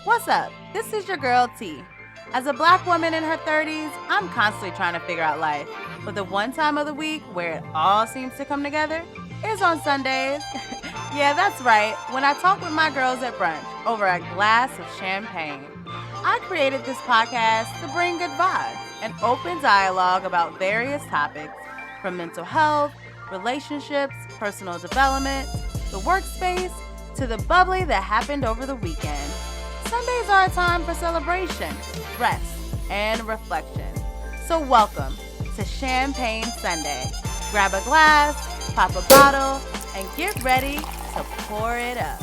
What's up? This is your girl T. As a black woman in her 30s, I'm constantly trying to figure out life. But the one time of the week where it all seems to come together is on Sundays. Yeah, that's right. When I talk with my girls at brunch over a glass of champagne. I created this podcast to bring good vibes and open dialogue about various topics from mental health, relationships, personal development, the workspace, to the bubbly that happened over the weekend. Sundays are a time for celebration, rest, and reflection. So welcome to Champagne Sunday. Grab a glass, pop a bottle, and get ready to pour it up.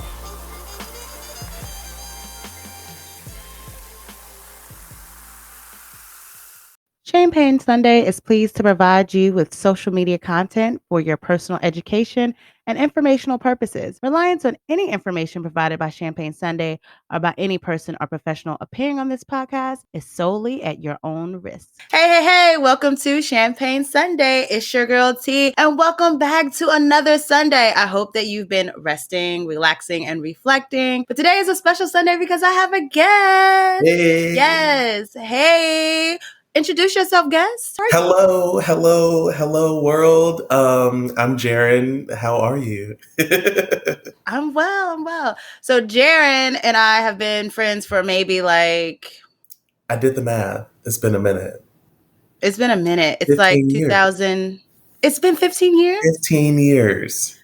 Champagne Sunday is pleased to provide you with social media content for your personal education and informational purposes. Reliance on any information provided by Champagne Sunday or by any person or professional appearing on this podcast is solely at your own risk. Hey, welcome to Champagne Sunday. It's your girl T, and welcome back to another Sunday. I hope that you've been resting, relaxing, and reflecting. But today is a special Sunday because I have a guest. Hey. Yes. Hey. Introduce yourself, guest. Hello, world. I'm Gerron. How are you? I'm well. So Gerron and I have been friends for maybe I did the math. It's been a minute. It's like 2000. It's been 15 years? 15 years.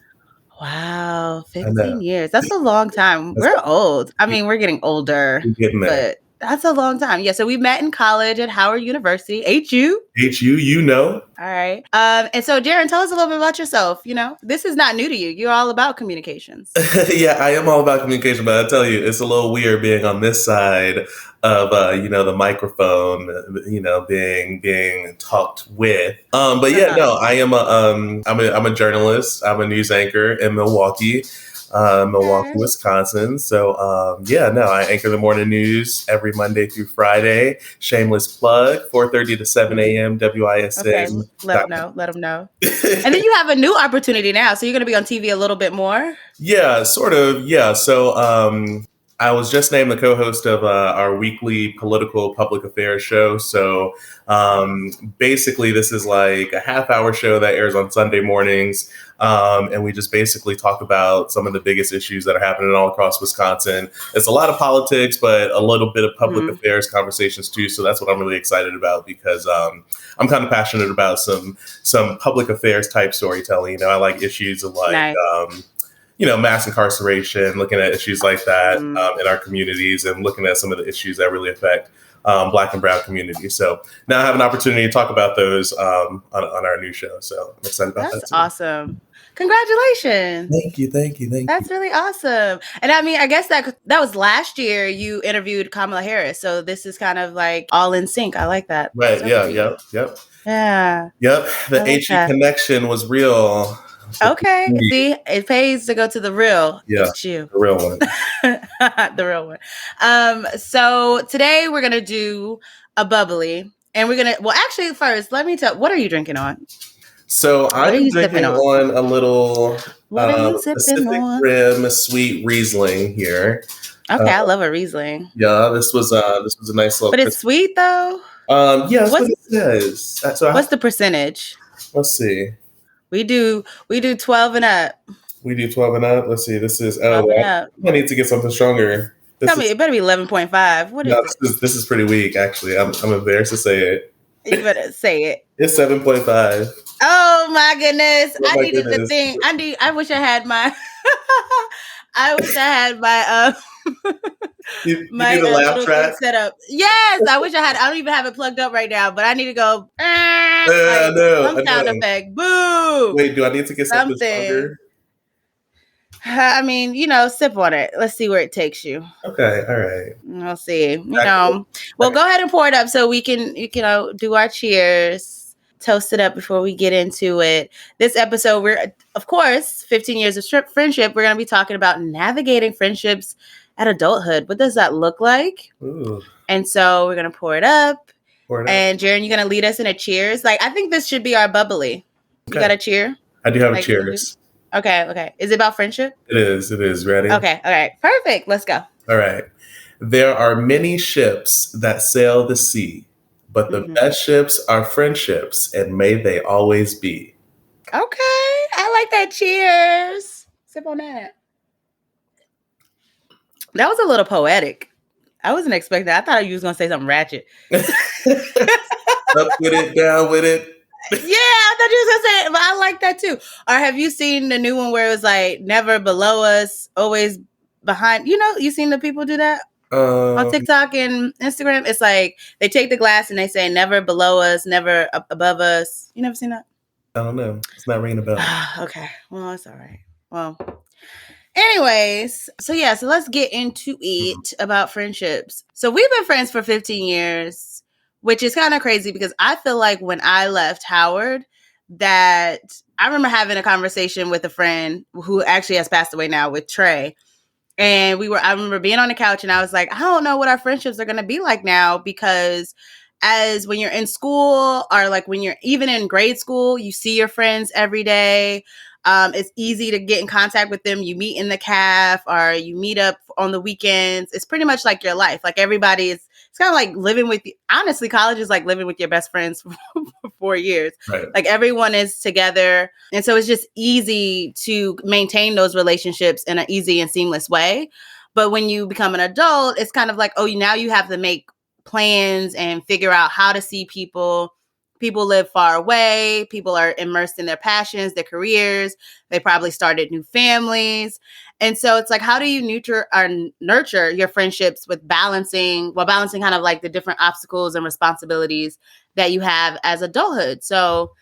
Wow, 15 years. That's a long time. We're old. I mean, we're getting older. We're getting there. But that's a long time. Yeah, so we met in college at Howard University, HU. You know. All right. And so, Gerron, tell us a little bit about yourself. You know, this is not new to you. You're all about communications. Yeah, I am all about communication, but I tell you, it's a little weird being on this side of, the microphone, being talked with. But yeah, no, I am I'm a journalist. I'm a news anchor in Milwaukee. Wisconsin. So, I anchor the morning news every Monday through Friday. Shameless plug, 4:30 to 7 a.m. WISN. Okay, let them know. And then you have a new opportunity now. So you're going to be on TV a little bit more? Yeah, sort of. Yeah. So, I was just named the co-host of our weekly political public affairs show. So basically, this is like a half-hour show that airs on Sunday mornings. And we just basically talk about some of the biggest issues that are happening all across Wisconsin. It's a lot of politics, but a little bit of public affairs conversations too. So that's what I'm really excited about because I'm kind of passionate about some public affairs type storytelling. I like issues of like... Nice. Mass incarceration, looking at issues like that in our communities and looking at some of the issues that really affect Black and Brown communities. So now I have an opportunity to talk about those on our new show. So I'm excited about that. That's awesome. Congratulations. Thank you. That's really awesome. And I mean, I guess that was last year you interviewed Kamala Harris. So this is kind of like all in sync. I like that. Right. So Yep. Yeah. Yep. The HE connection was real. Okay. See, it pays to go to the real. Yeah, it's you. The real one. The real one. So today we're going to do a bubbly. And we're going to, actually first, let me tell, what are you drinking on? So I'm drinking on a little Pacific Rim sweet Riesling here. Okay, I love a Riesling. Yeah, this was a nice little. But it's sweet though? Yeah, that's what it says. So what's the percentage? Let's see. We do 12 and up. We do 12 and up. Let's see. This is I need to get something stronger. Tell me, it better be 11.5. What is it? This is pretty weak, actually. I'm embarrassed to say it. You better say it. It's 7.5. Oh my goodness! I needed the thing. I wish I had my. I wish I had my. My laugh track set up. Yes, I wish I had. I don't even have it plugged up right now, but I need to go. Some sound effect. Boo! Wait, do I need to get something stronger? I mean, sip on it. Let's see where it takes you. Okay, all right. We'll see. Well, go ahead and pour it up so we can, do our cheers, toast it up before we get into it. This episode, we're, of course, 15 years of friendship. We're going to be talking about navigating friendships at adulthood. What does that look like? Ooh. And so we're going to pour it up. And Gerron, you're going to lead us in a cheers. I think this should be our bubbly. You got a cheer? I do have a cheers. Okay. Is it about friendship? It is. Ready? Okay. All right. Perfect. Let's go. All right. There are many ships that sail the sea, but the best ships are friendships, and may they always be. Okay, I like that. Cheers. Sip on that. That was a little poetic. I wasn't expecting that. I thought you was gonna say something ratchet. Up with it, down with it. Yeah, I thought you was gonna say it, but I like that too. Or have you seen the new one where it was like never below us, always behind? You seen the people do that on TikTok and Instagram? It's like they take the glass and they say never below us, never above us. You never seen that? I don't know. It's not ringing a bell. Okay. Well, it's all right. Well, anyways, so let's get into it about friendships. So we've been friends for 15 years, which is kind of crazy because I feel like when I left Howard, that I remember having a conversation with a friend who actually has passed away now, with Trey. And I remember being on the couch and I was like, I don't know what our friendships are going to be like now, because as when you're in school, or like when you're even in grade school, you see your friends every day. It's easy to get in contact with them. You meet in the caf or you meet up on the weekends. It's pretty much like your life. Like it's kind of like living with, honestly, college is like living with your best friends for 4 years. Right. Like everyone is together. And so it's just easy to maintain those relationships in an easy and seamless way. But when you become an adult, it's kind of like, now you have to make plans and figure out how to see people. People live far away. People are immersed in their passions, their careers. They probably started new families. And so it's like, how do you nurture your friendships while balancing kind of like the different obstacles and responsibilities that you have as adulthood? So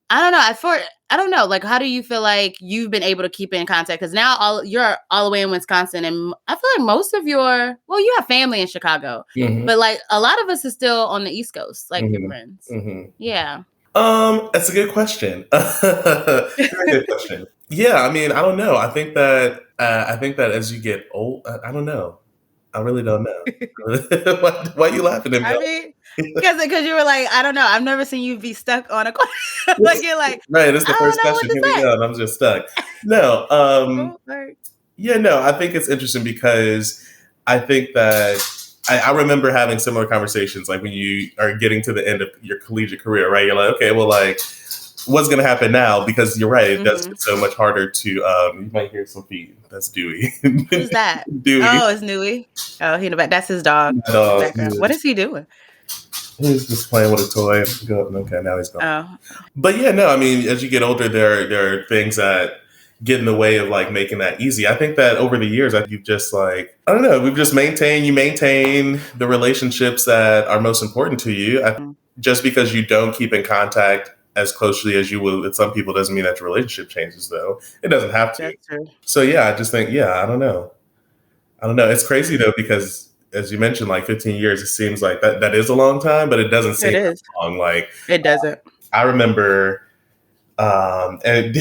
I don't know. I don't know. Like, how do you feel like you've been able to keep in contact? Because now you're all the way in Wisconsin, and I feel like most of you have family in Chicago, but like a lot of us is still on the East Coast, like your friends. Yeah. That's a good question. Very good question. Yeah, I mean, I don't know. I think that as you get old, I don't know. I really don't know. Why are you laughing at me? I mean, because you were like, I don't know. I've never seen you be stuck on a question. Like you're like, right. It's the first question. Here we go. And I'm just stuck. No. Yeah. No. I think it's interesting because I think that I remember having similar conversations, like when you are getting to the end of your collegiate career, right? You're like, okay, well, like, what's going to happen now? Because you're right, it does get so much harder to. You might hear some feet. That's Dewey. Who's that? Dewey. Oh, it's Newey. Oh, he in the back. That's his dog. What is he doing? He's just playing with a toy. Okay, now he's gone. Oh. But yeah, no, I mean, as you get older, there are things that get in the way of like making that easy. I think that over the years, you've just like, I don't know, we've just maintain the relationships that are most important to you. Just because you don't keep in contact as closely as you will with some people doesn't mean that your relationship changes, though. It doesn't have to. That's true. So yeah, I just think, I don't know. It's crazy though, because as you mentioned, like 15 years, it seems like that is a long time, but it doesn't seem that long. Like it doesn't. I remember, and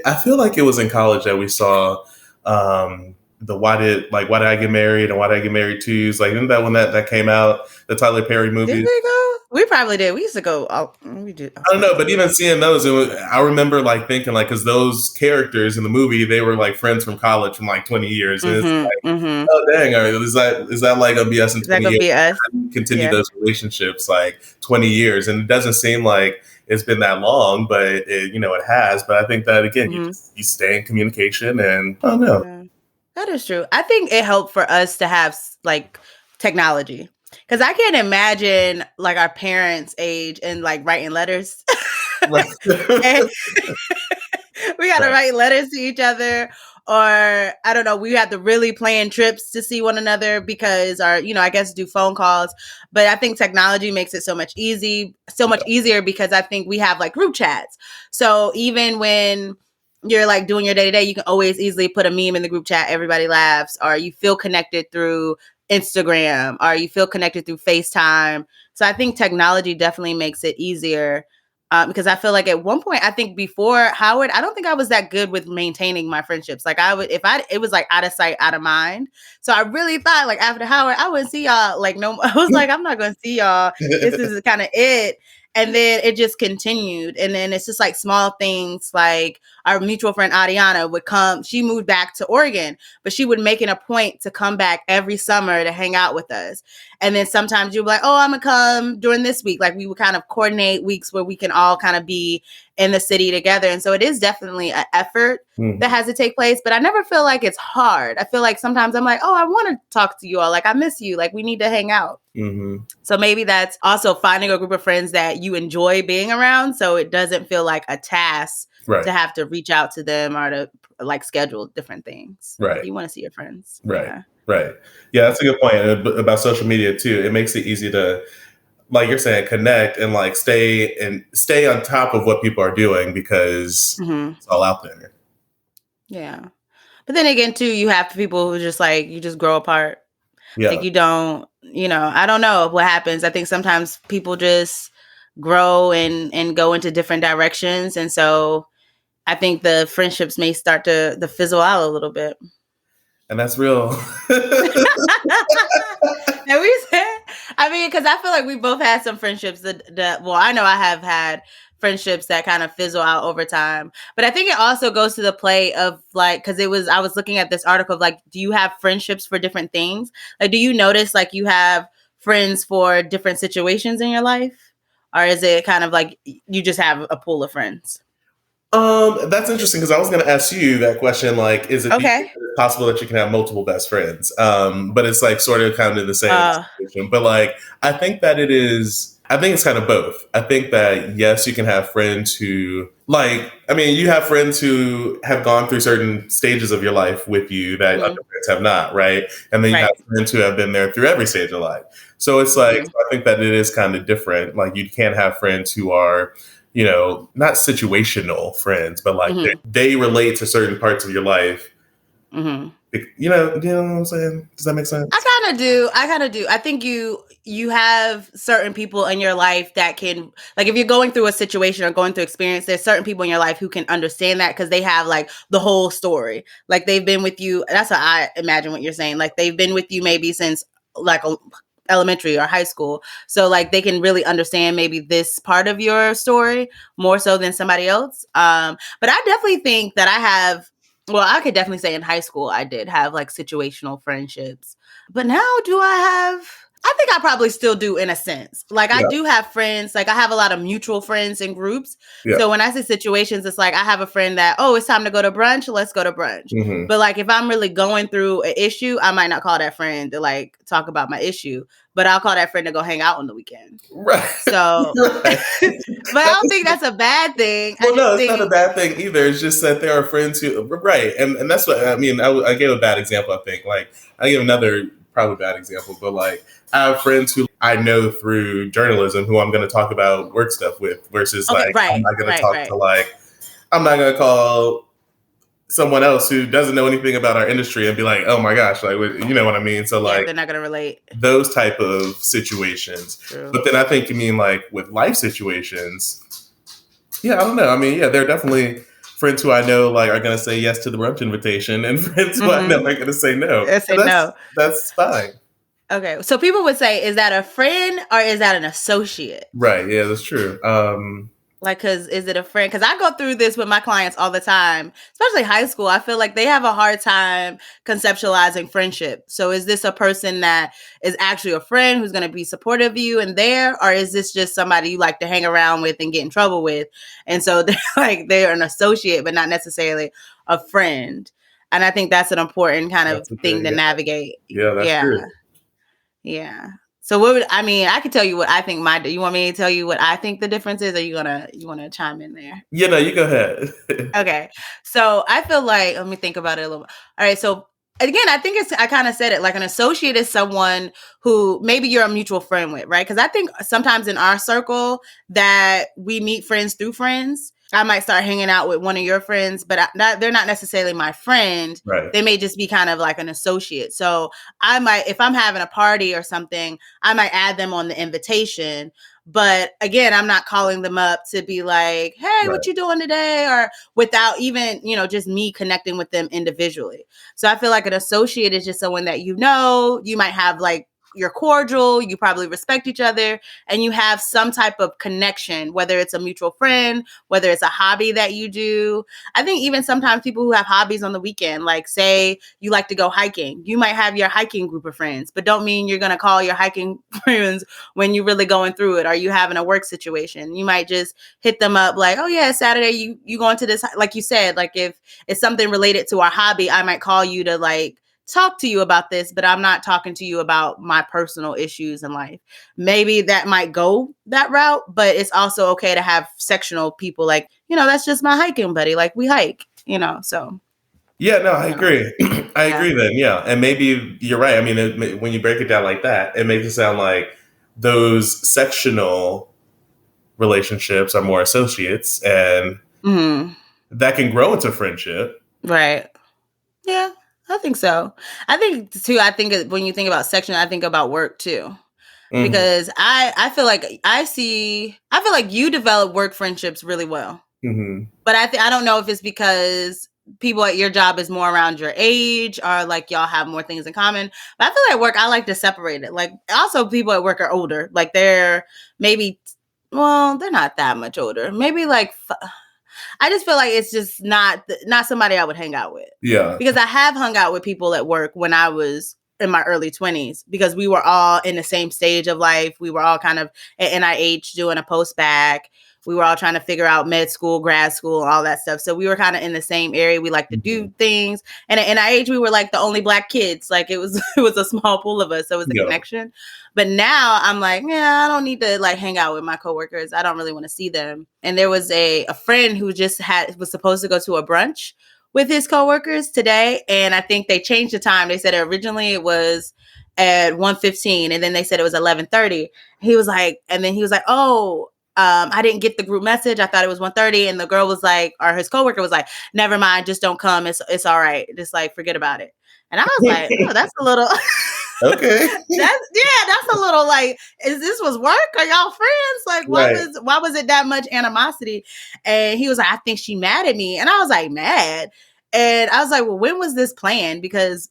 I feel like it was in college that we saw the Why Did I Get Married and Why Did I Get Married Too? Like, isn't that when that came out? The Tyler Perry movie. Did we go? We probably did. We used to go. We did. I don't know, but even seeing those, I remember like thinking like, because those characters in the movie, they were like friends from college from like 20 years. And it's like, oh dang, is that like gonna be us in 20 years? Continue those relationships like 20 years, and it doesn't seem like it's been that long, but it has. But I think that again, you stay in communication, and I don't know. Yeah. That is true. I think it helped for us to have like technology. Because I can't imagine like our parents' age and like writing letters. Right. And we got to write letters to each other, or I don't know, we have to really plan trips to see one another because I guess do phone calls. But I think technology makes it so much easier because I think we have like group chats. So even when you're like doing your day to day, you can always easily put a meme in the group chat. Everybody laughs, or you feel connected through Instagram, or you feel connected through FaceTime. So I think technology definitely makes it easier because I feel like at one point, I think before Howard, I don't think I was that good with maintaining my friendships. Like it was like out of sight, out of mind. So I really thought like after Howard, I wouldn't see y'all like no. I was like, I'm not going to see y'all. This is kind of it. And then it just continued. And then it's just like small things, like our mutual friend Ariana would come. She moved back to Oregon, but she would make it a point to come back every summer to hang out with us. And then sometimes you'd be like, oh, I'm going to come during this week. Like we would kind of coordinate weeks where we can all kind of be in the city together. And so it is definitely an effort that has to take place, but I never feel like it's hard. I feel like sometimes I'm like, oh, I want to talk to you all. Like I miss you. Like we need to hang out. Mm-hmm. So maybe that's also finding a group of friends that you enjoy being around, so it doesn't feel like a task to have to reach out to them or to like schedule different things. Right. You want to see your friends. Right. Yeah. Right. Yeah, that's a good point about social media too. It makes it easy to, like you're saying, connect and like stay on top of what people are doing because it's all out there. Yeah. But then again, too, you have people who just like, you just grow apart. Yeah. Like you don't, I don't know what happens. I think sometimes people just grow and go into different directions. And so I think the friendships may start to fizzle out a little bit. And that's real. And because I feel like we both had some friendships that well, I know I have had friendships that kind of fizzle out over time. But I think it also goes to the play of like, because I was looking at this article of like, do you have friendships for different things? Like, do you notice like you have friends for different situations in your life? Or is it kind of like you just have a pool of friends? That's interesting because I was going to ask you that question. Like, is it possible that you can have multiple best friends? But it's like sort of kind of the same situation. But like, I think that it is. I think it's kind of both. I think that yes, you can have friends who you have friends who have gone through certain stages of your life with you that other friends have not, right? And then you have friends who have been there through every stage of life. So it's like, so I think that it is kind of different. Like you can have friends who are, not situational friends, but like they relate to certain parts of your life. You know what I'm saying? Does that make sense? I kind of do. I think you have certain people in your life that can, like, if you're going through a situation or going through experience, there's certain people in your life who can understand that because they have like the whole story. Like they've been with you. That's what I imagine what you're saying. Like they've been with you maybe since like elementary or high school. So like they can really understand maybe this part of your story more so than somebody else. But I definitely think that I could definitely say in high school, I did have like situational friendships, but now I think I probably still do in a sense. Like I do have friends, like I have a lot of mutual friends in groups. Yeah. So when I say situations, it's like I have a friend that, oh, it's time to go to brunch. Let's go to brunch. But like if I'm really going through an issue, I might not call that friend to like talk about my issue, but I'll call that friend to go hang out on the weekend. Right. So, but I don't think that's a bad thing. Well, no, it's not a bad thing either. It's just that there are friends who, right. And that's what, I mean, I gave a bad example, I think. Like I gave another probably bad example, but like I have friends who I know through journalism who I'm going to talk about work stuff with versus I'm not going to talk to I'm not going to call someone else who doesn't know anything about our industry and be like, oh my gosh, like, you know what I mean? So like, they're not going to relate. Those type of situations. True. But then I think you mean like with life situations. Yeah, I don't know. I mean, yeah, there are definitely friends who I know like are going to say yes to the brunch invitation and friends who I know are going to say no. No. That's fine. Okay. So people would say, is that a friend or is that an associate? Right. Yeah, that's true. Cause is it a friend? Cause I go through this with my clients all the time, especially high school. I feel like they have a hard time conceptualizing friendship. So is this a person that is actually a friend who's going to be supportive of you and there? Or is this just somebody you like to hang around with and get in trouble with? And so they're an associate, but not necessarily a friend. And I think that's an important kind of thing to navigate. Yeah, that's true. Yeah. So I could tell you what I think you want me to tell you what I think the difference is, or you want to chime in there? Yeah, no, you go ahead. Okay. So I feel like, let me think about it a little bit. All right. So again, I think I kind of said it, like an associate is someone who maybe you're a mutual friend with, right? Because I think sometimes in our circle that we meet friends through friends. I might start hanging out with one of your friends, but they're not necessarily my friend. Right. They may just be kind of like an associate. So I might, if I'm having a party or something, I might add them on the invitation. But again, I'm not calling them up to be like, hey, what you doing today? Or without even, just me connecting with them individually. So I feel like an associate is just someone that you might have like you're cordial, you probably respect each other, and you have some type of connection, whether it's a mutual friend, whether it's a hobby that you do. I think even sometimes people who have hobbies on the weekend, like say you like to go hiking, you might have your hiking group of friends, but don't mean you're going to call your hiking friends when you're really going through it or you having a work situation. You might just hit them up like, oh yeah, Saturday, you going to this, like you said, like if it's something related to our hobby, I might call you to like talk to you about this, but I'm not talking to you about my personal issues in life. Maybe that might go that route, but it's also okay to have sectional people like, that's just my hiking buddy. Like we hike, so. Yeah, no, I You know, agree. I yeah. agree then, yeah. And maybe you're right. I mean, when you break it down like that, it makes it sound like those sectional relationships are more associates and Mm-hmm. that can grow into friendship. Right. Yeah, I think so. I think when you think about section, I think about work too. Hmm. Because I feel like I feel like you develop work friendships really well. Hmm. But I don't know if it's because people at your job is more around your age or like y'all have more things in common. But I feel like work, I like to separate it. Like also people at work are older. Like they're maybe, well, they're not that much older. Maybe like, I just feel like it's just not somebody I would hang out with. Yeah. Because I have hung out with people at work when I was in my early 20s because we were all in the same stage of life. We were all kind of at NIH doing a post-bac. We were all trying to figure out med school, grad school, all that stuff. So we were kind of in the same area. We like to do things. And at NIH, we were like the only Black kids. Like it was a small pool of us. So it was a Yeah. connection. But now I'm like, yeah, I don't need to like hang out with my coworkers. I don't really want to see them. And there was a friend who just was supposed to go to a brunch with his coworkers today. And I think they changed the time. They said originally it was at 1:15 and then they said it was 11:30. He was like, oh, I didn't get the group message. I thought it was 1:30. And the girl was like, or his coworker was like, never mind, just don't come. It's all right. Just like, forget about it. And I was like, oh, that's a little, Okay. that's a little like, is this was work? Are y'all friends? Like, Right. why was it that much animosity? And he was like, I think she mad at me. And I was like, mad. And I was like, well, when was this planned? Because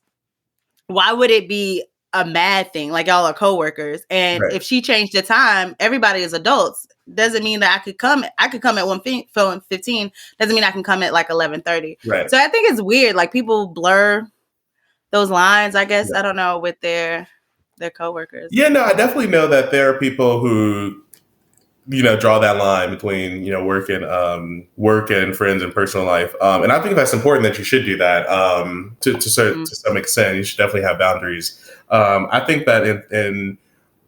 why would it be a mad thing? Like y'all are coworkers. And Right. if she changed the time, everybody is adults. Doesn't mean that I could come at 1:15. Doesn't mean I can come at like 11:30. Right. So I think it's weird. Like people blur those lines, I guess. Yeah. I don't know, with their coworkers. Yeah, no, I definitely know that there are people who draw that line between work and friends and personal life, and I think that's important that you should do that to some extent. You should definitely have boundaries. I think that in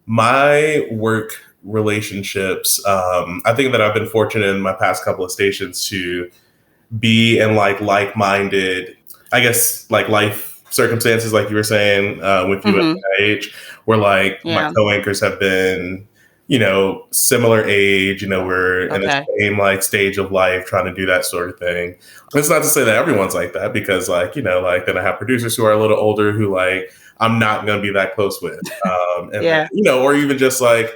my work relationships, I think that I've been fortunate in my past couple of stations to be in like-minded, I guess, like life circumstances, like you were saying with you at my age, where like my co-anchors have been similar age, we're in the same like stage of life trying to do that sort of thing. It's not to say that everyone's like that, because like then I have producers who are a little older who like I'm not going to be that close with, and or even just like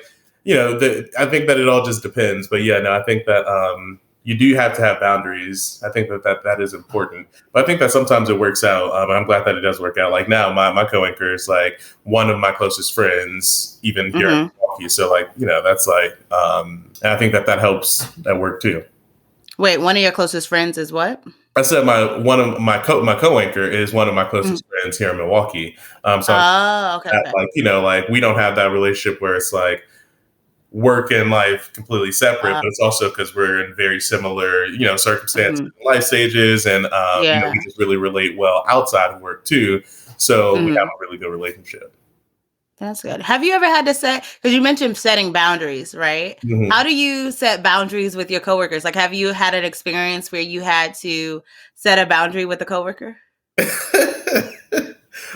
I think that it all just depends. But yeah, no, I think that you do have to have boundaries. I think that is important. But I think that sometimes it works out. I'm glad that it does work out. Like now, my co-anchor is like one of my closest friends, even here in Milwaukee. So like, that's like, and I think that helps at work too. Wait, one of your closest friends is what? I said my co-anchor is one of my closest friends here in Milwaukee. So okay. like, like we don't have that relationship where it's like work and life completely separate, but it's also because we're in very similar, circumstances, and life stages, and we just really relate well outside of work too. So we have a really good relationship. That's good. Have you ever had to set, because you mentioned setting boundaries, right? How do you set boundaries with your coworkers? Like, have you had an experience where you had to set a boundary with a coworker?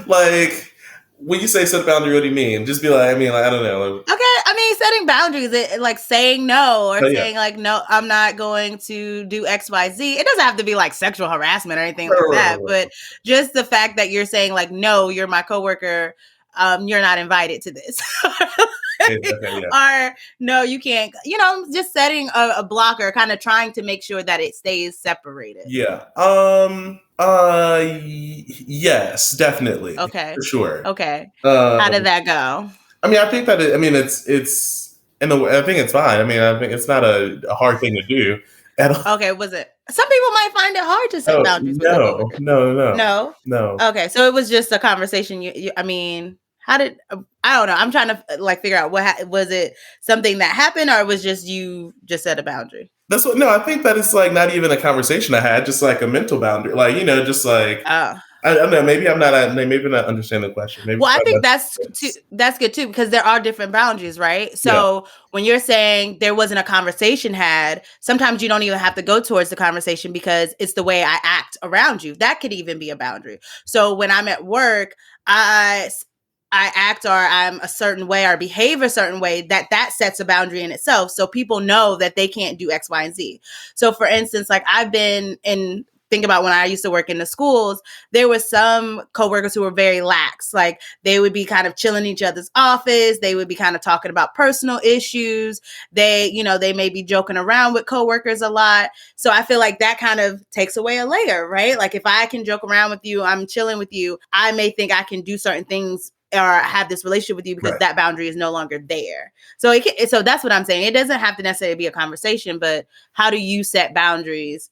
Like, when you say set a boundary, what do you mean? Just be like, I don't know. Okay, I mean, setting boundaries, like saying no or saying like, no, I'm not going to do X, Y, Z. It doesn't have to be like sexual harassment or anything like that, but just the fact that you're saying like, no, you're my coworker, you're not invited to this. Or no, you can't, just setting a blocker, kind of trying to make sure that it stays separated. Yeah. Yes, definitely, Okay. for sure. Okay. How did Um, that go? I mean, I think that it's in a way, I think it's fine. I mean, I think it's not a hard thing to do at all. Okay, was it? Some people might find it hard to set Oh boundaries with a no, coworker. no, no, No. no. Okay, so it was just a conversation. I mean, how did I don't know. I'm trying to like figure out was it something that happened, or it was just you just set a boundary. That's what. No, I think that it's like not even a conversation I had, just like a mental boundary. Like just like Oh, I don't know. Maybe I'm not. Maybe I'm not understanding the question. Maybe well, I try think to that's good too because there are different boundaries, right? yeah, So when you're saying there wasn't a conversation had, sometimes you don't even have to go towards the conversation because it's the way I act around you. That could even be a boundary. So when I'm at work, I I act or I'm a certain way or behave a certain way, that sets a boundary in itself. So people know that they can't do X, Y, and Z. So for instance, like I've been in think about when I used to work in the schools, there was some coworkers who were very lax. Like they would be kind of chilling in each other's office. They would be kind of talking about personal issues. They may be joking around with coworkers a lot. So I feel like that kind of takes away a layer, right? Like if I can joke around with you, I'm chilling with you, I may think I can do certain things or have this relationship with you because right, that boundary is no longer there. So that's what I'm saying. It doesn't have to necessarily be a conversation, but how do you set boundaries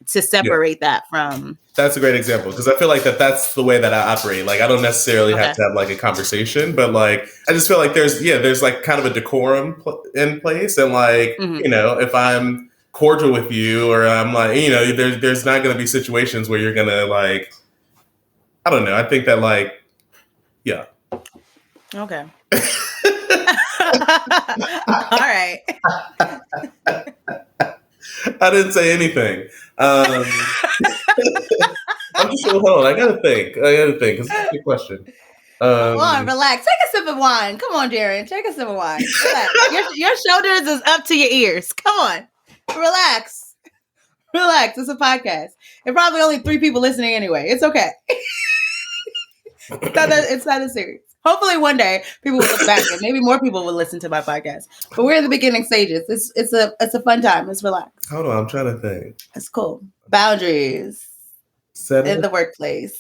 to yeah. separate that from? That's a great example because I feel like that's the way that I operate. Like I don't necessarily have Okay. to have like a conversation, but like I just feel like there's like kind of a decorum in place, and like Hmm. if I'm cordial with you or I'm like there's not going to be situations where you're gonna like I don't know. I think that like yeah. Okay. All right. I didn't say anything. I'm just hold on. I gotta think. Because it's a good question. Come on, Um, relax. Take a sip of wine. Come on, Darren. Take a sip of wine. Relax. Your shoulders is up to your ears. Come on. Relax. Relax. It's a podcast. And probably only 3 people listening anyway. It's okay. It's not that serious. Hopefully one day people will look back and maybe more people will listen to my podcast. But we're in the beginning stages. It's a fun time. It's relaxed. hold on. I'm trying to think. It's cool. Boundaries in Setting. the workplace.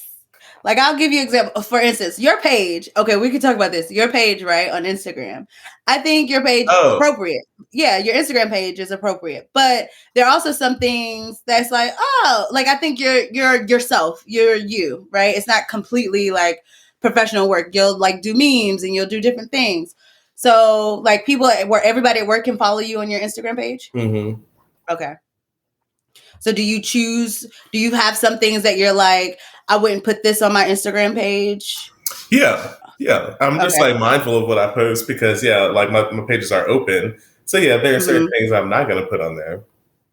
Like I'll give you an example. For instance, your page. Okay, we can talk about this. Your page, right, on Instagram. I think your page Oh, appropriate. Yeah, your Instagram page is appropriate. But there are also some things that's like, oh, like I think you're yourself. You're you, right? It's not completely like professional work. You'll like do memes and you'll do different things. So like people where everybody at work can follow you on your Instagram page. mm-hmm. Okay. So do you have some things that you're like, I wouldn't put this on my Instagram page? Yeah, yeah. I'm just Okay. like mindful of what I post because yeah, like my pages are open. So yeah, there are certain Hmm. things I'm not gonna put on there.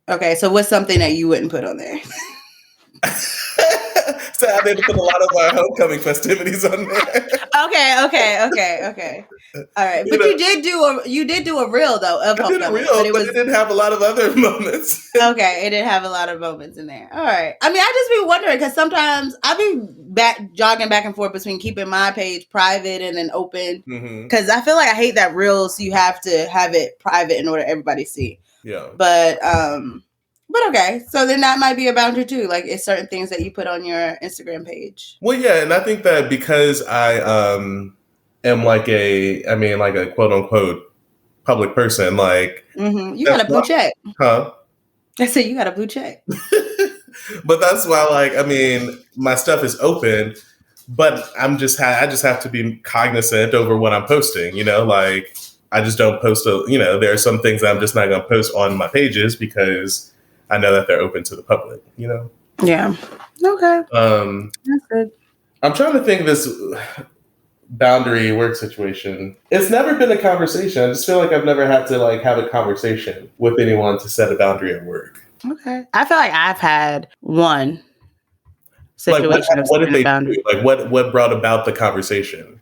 Okay. So what's something that you wouldn't put on there? So I didn't put a lot of our homecoming festivities on there. Okay. All right. you But know, you did do a reel though of I did a homecoming, but reel, it but it was didn't have a lot of other moments. okay. It didn't have a lot of moments in there. All right. I mean, I just be wondering because sometimes I be jogging back and forth between keeping my page private and then open hmm because I feel like I hate that reels you have to have it private in order everybody to see. Yeah. But okay, so then that might be a boundary too. Like it's certain things that you put on your Instagram page. Well, yeah, and I think that because I am like a quote unquote public person, like You got that's a blue why, check. huh? I said you got a blue check. But that's why, like, I mean, my stuff is open, but I just have to be cognizant over what I'm posting. Like I just don't post. There are some things that I'm just not going to post on my pages because I know that they're open to the public. Yeah. Okay. Um, That's good. I'm trying to think of this boundary work situation. It's never been a conversation. I just feel like I've never had to like have a conversation with anyone to set a boundary at work. Okay. I feel like I've had one Like situation of what did setting a they do? boundary. Like what brought about the conversation?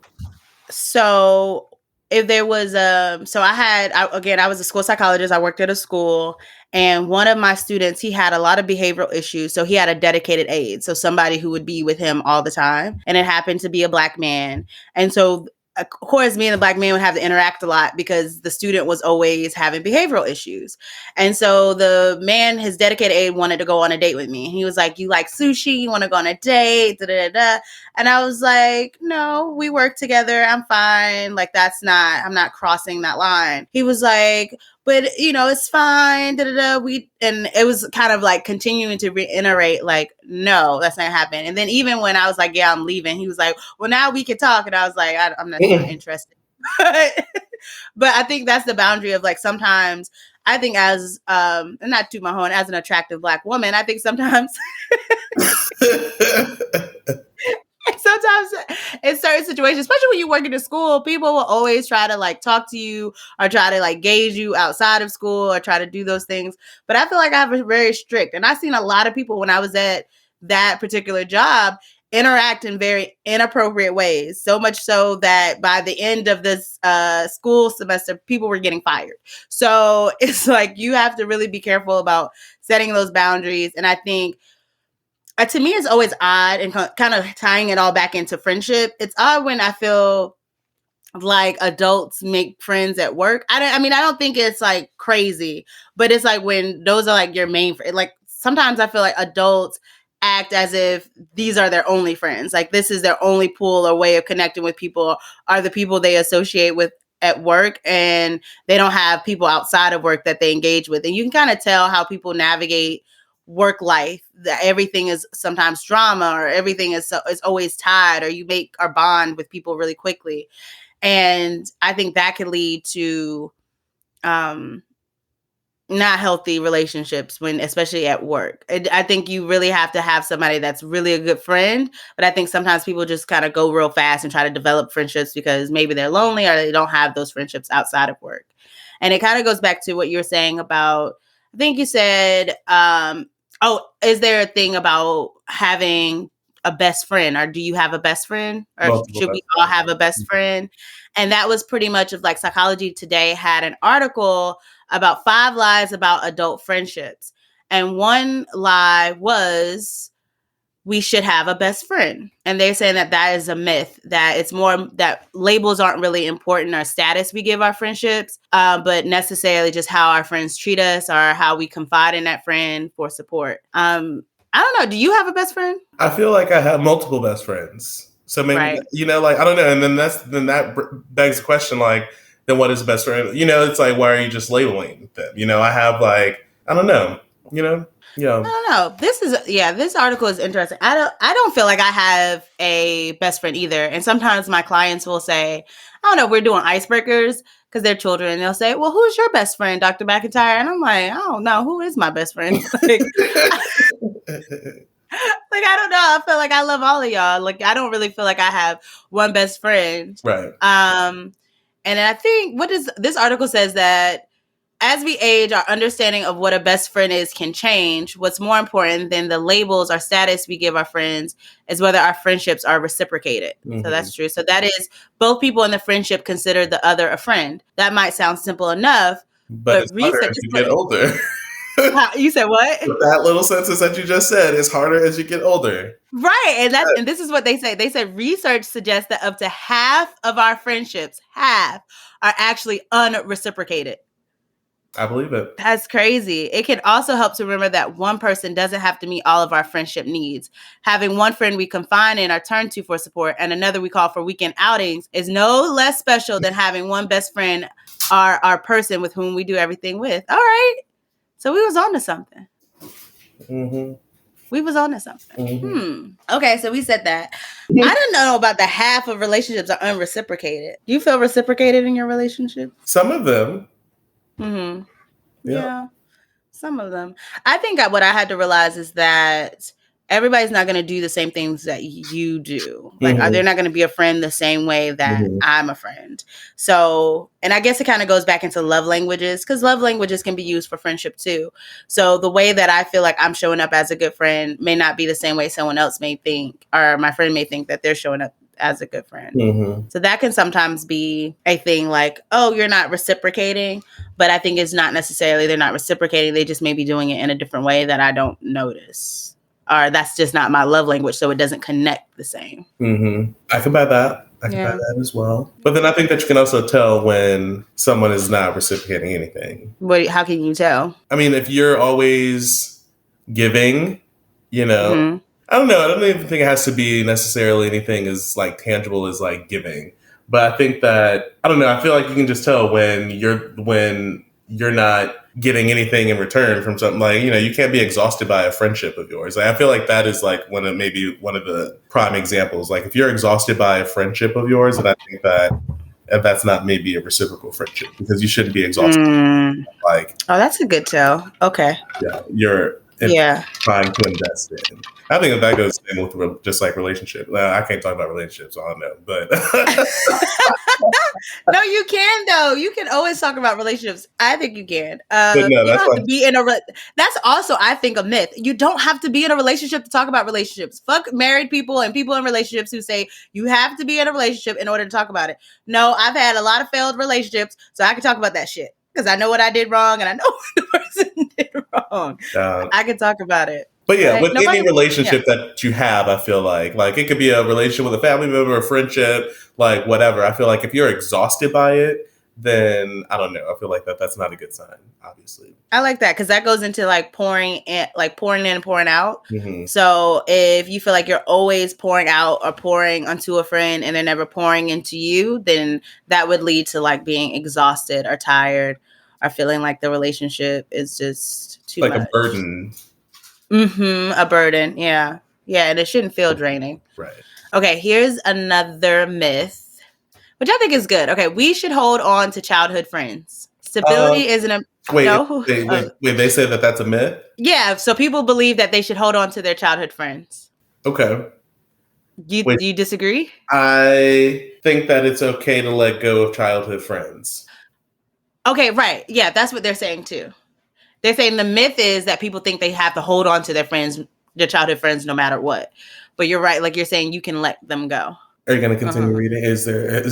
So if there was again, I was a school psychologist. I worked at a school, and one of my students, he had a lot of behavioral issues. So he had a dedicated aide, so somebody who would be with him all the time, and it happened to be a Black man. And so of course, me and the black man would have to interact a lot because the student was always having behavioral issues. And so the man, his dedicated aide, wanted to go on a date with me. He was like, "You like sushi? You want to go on a date?" Da, da, da, da. And I was like, "No, we work together. I'm fine. Like, I'm not crossing that line." He was like, "But it's fine." Da, da, da. And it was kind of like continuing to reiterate, like, "No, that's not happening." And then even when I was like, "Yeah, I'm leaving," he was like, "Well, now we can talk." And I was like, I'm not interested. But I think that's the boundary of, like, sometimes I think as not to my horn, as an attractive black woman, I think sometimes sometimes in certain situations, especially when you work in a school, people will always try to like talk to you or try to like gauge you outside of school or try to do those things. But I feel like I have a very strict, and I've seen a lot of people when I was at that particular job interact in very inappropriate ways. So much so that by the end of this school semester, people were getting fired. So it's like you have to really be careful about setting those boundaries. And I think to me, it's always odd, and kind of tying it all back into friendship. It's odd when I feel like adults make friends at work. I don't think it's like crazy, but it's like when those are like your main friends. Like sometimes I feel like adults act as if these are their only friends. Like this is their only pool or way of connecting with people, are the people they associate with at work, and they don't have people outside of work that they engage with. And you can kind of tell how people navigate work life, that everything is sometimes drama, or everything is always tied, or you make or bond with people really quickly. And I think that can lead to not healthy relationships, especially at work. I think you really have to have somebody that's really a good friend. But I think sometimes people just kind of go real fast and try to develop friendships because maybe they're lonely or they don't have those friendships outside of work. And it kind of goes back to what you were saying about, I think you said, is there a thing about having a best friend, or do you have a best friend, or should we all have a best friend? And that was pretty much of like Psychology Today had an article about 5 lies about adult friendships. And one lie was we should have a best friend. And they're saying that is a myth, that it's more that labels aren't really important or status we give our friendships, but necessarily just how our friends treat us or how we confide in that friend for support. I don't know. Do you have a best friend? I feel like I have multiple best friends. So maybe, right. Like, I don't know. And then that begs the question, like, then what is best friend? It's like, why are you just labeling them? I have like, I don't know, Yeah. I don't know. This article is interesting. I don't feel like I have a best friend either. And sometimes my clients will say, I don't know, we're doing icebreakers because they're children, and they'll say, well, who's your best friend, Dr. McIntyre? And I'm like, I don't know. Who is my best friend? Like, I don't know. I feel like I love all of y'all. Like, I don't really feel like I have one best friend. Right. And I think this article says that as we age, our understanding of what a best friend is can change. What's more important than the labels or status we give our friends is whether our friendships are reciprocated. Mm-hmm. So that's true. So that is, both people in the friendship consider the other a friend. That might sound simple enough, but research as you get older. You said what? That little sentence that you just said is harder as you get older. Right. And this is what they say. They said research suggests that up to half of our friendships, are actually unreciprocated. I believe it. That's crazy. It can also help to remember that one person doesn't have to meet all of our friendship needs. Having one friend we confide in or turn to for support and another we call for weekend outings is no less special than having one best friend, our person with whom we do everything with. All right. So we was on to something. Mm-hmm. We was on to something. Mm-hmm. Okay, so we said that. I didn't know about the half of relationships are unreciprocated. Do you feel reciprocated in your relationship? Some of them. Mm-hmm. Yeah, some of them. I think what I had to realize is that everybody's not going to do the same things that you do. Like, they're not going to be a friend the same way that I'm a friend. So, and I guess it kind of goes back into love languages, because love languages can be used for friendship too. So the way that I feel like I'm showing up as a good friend may not be the same way someone else may think, or my friend may think that they're showing up as a good friend. Mm-hmm. So that can sometimes be a thing, like, oh, you're not reciprocating. But I think it's not necessarily they're not reciprocating. They just may be doing it in a different way that I don't notice. Or that's just not my love language, so it doesn't connect the same. Mm-hmm. I can buy that. I can buy that as well. But then I think that you can also tell when someone is not reciprocating anything. How can you tell? I mean, if you're always giving, Mm-hmm. I don't know. I don't even think it has to be necessarily anything as like tangible as like giving. But I think that I don't know. I feel like you can just tell when you're not getting anything in return from something. Like you can't be exhausted by a friendship of yours. Like, I feel like that is like maybe one of the prime examples. Like if you're exhausted by a friendship of yours, then I think that that's not maybe a reciprocal friendship because you shouldn't be exhausted. Like, oh, that's a good tell. Okay. yeah, you're trying to invest in. I think that goes in with just like relationship. I can't talk about relationships, so I don't know, but no, you can though. You can always talk about relationships. I think you can. but no, you don't have to be in a. That's also, I think, a myth. You don't have to be in a relationship to talk about relationships. Fuck married people and people in relationships who say you have to be in a relationship in order to talk about it. No, I've had a lot of failed relationships, so I can talk about that shit because I know what I did wrong and I know what the person did wrong. I can talk about it. But yeah, with any relationship that you have, I feel like it could be a relationship with a family member, a friendship, like whatever. I feel like if you're exhausted by it, then I don't know. I feel like that's not a good sign, obviously. I like that because that goes into like pouring in and pouring out. Mm-hmm. So if you feel like you're always pouring out or pouring onto a friend and they're never pouring into you, then that would lead to like being exhausted or tired or feeling like the relationship is just too much. Like a burden. A burden. Yeah. Yeah. And it shouldn't feel draining. Right. Okay. Here's another myth, which I think is good. Okay. We should hold on to childhood friends. Stability isn't a... Wait, they say that that's a myth? Yeah. So people believe that they should hold on to their childhood friends. Okay. You disagree? I think that it's okay to let go of childhood friends. Okay. Right. Yeah. That's what they're saying too. They're saying the myth is that people think they have to hold on to their friends, their childhood friends, no matter what. But you're right. Like you're saying, you can let them go. Are you going to continue reading? Is there?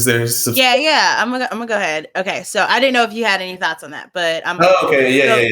Yeah. I'm gonna go ahead. Okay. So I didn't know if you had any thoughts on that, but I'm. Okay.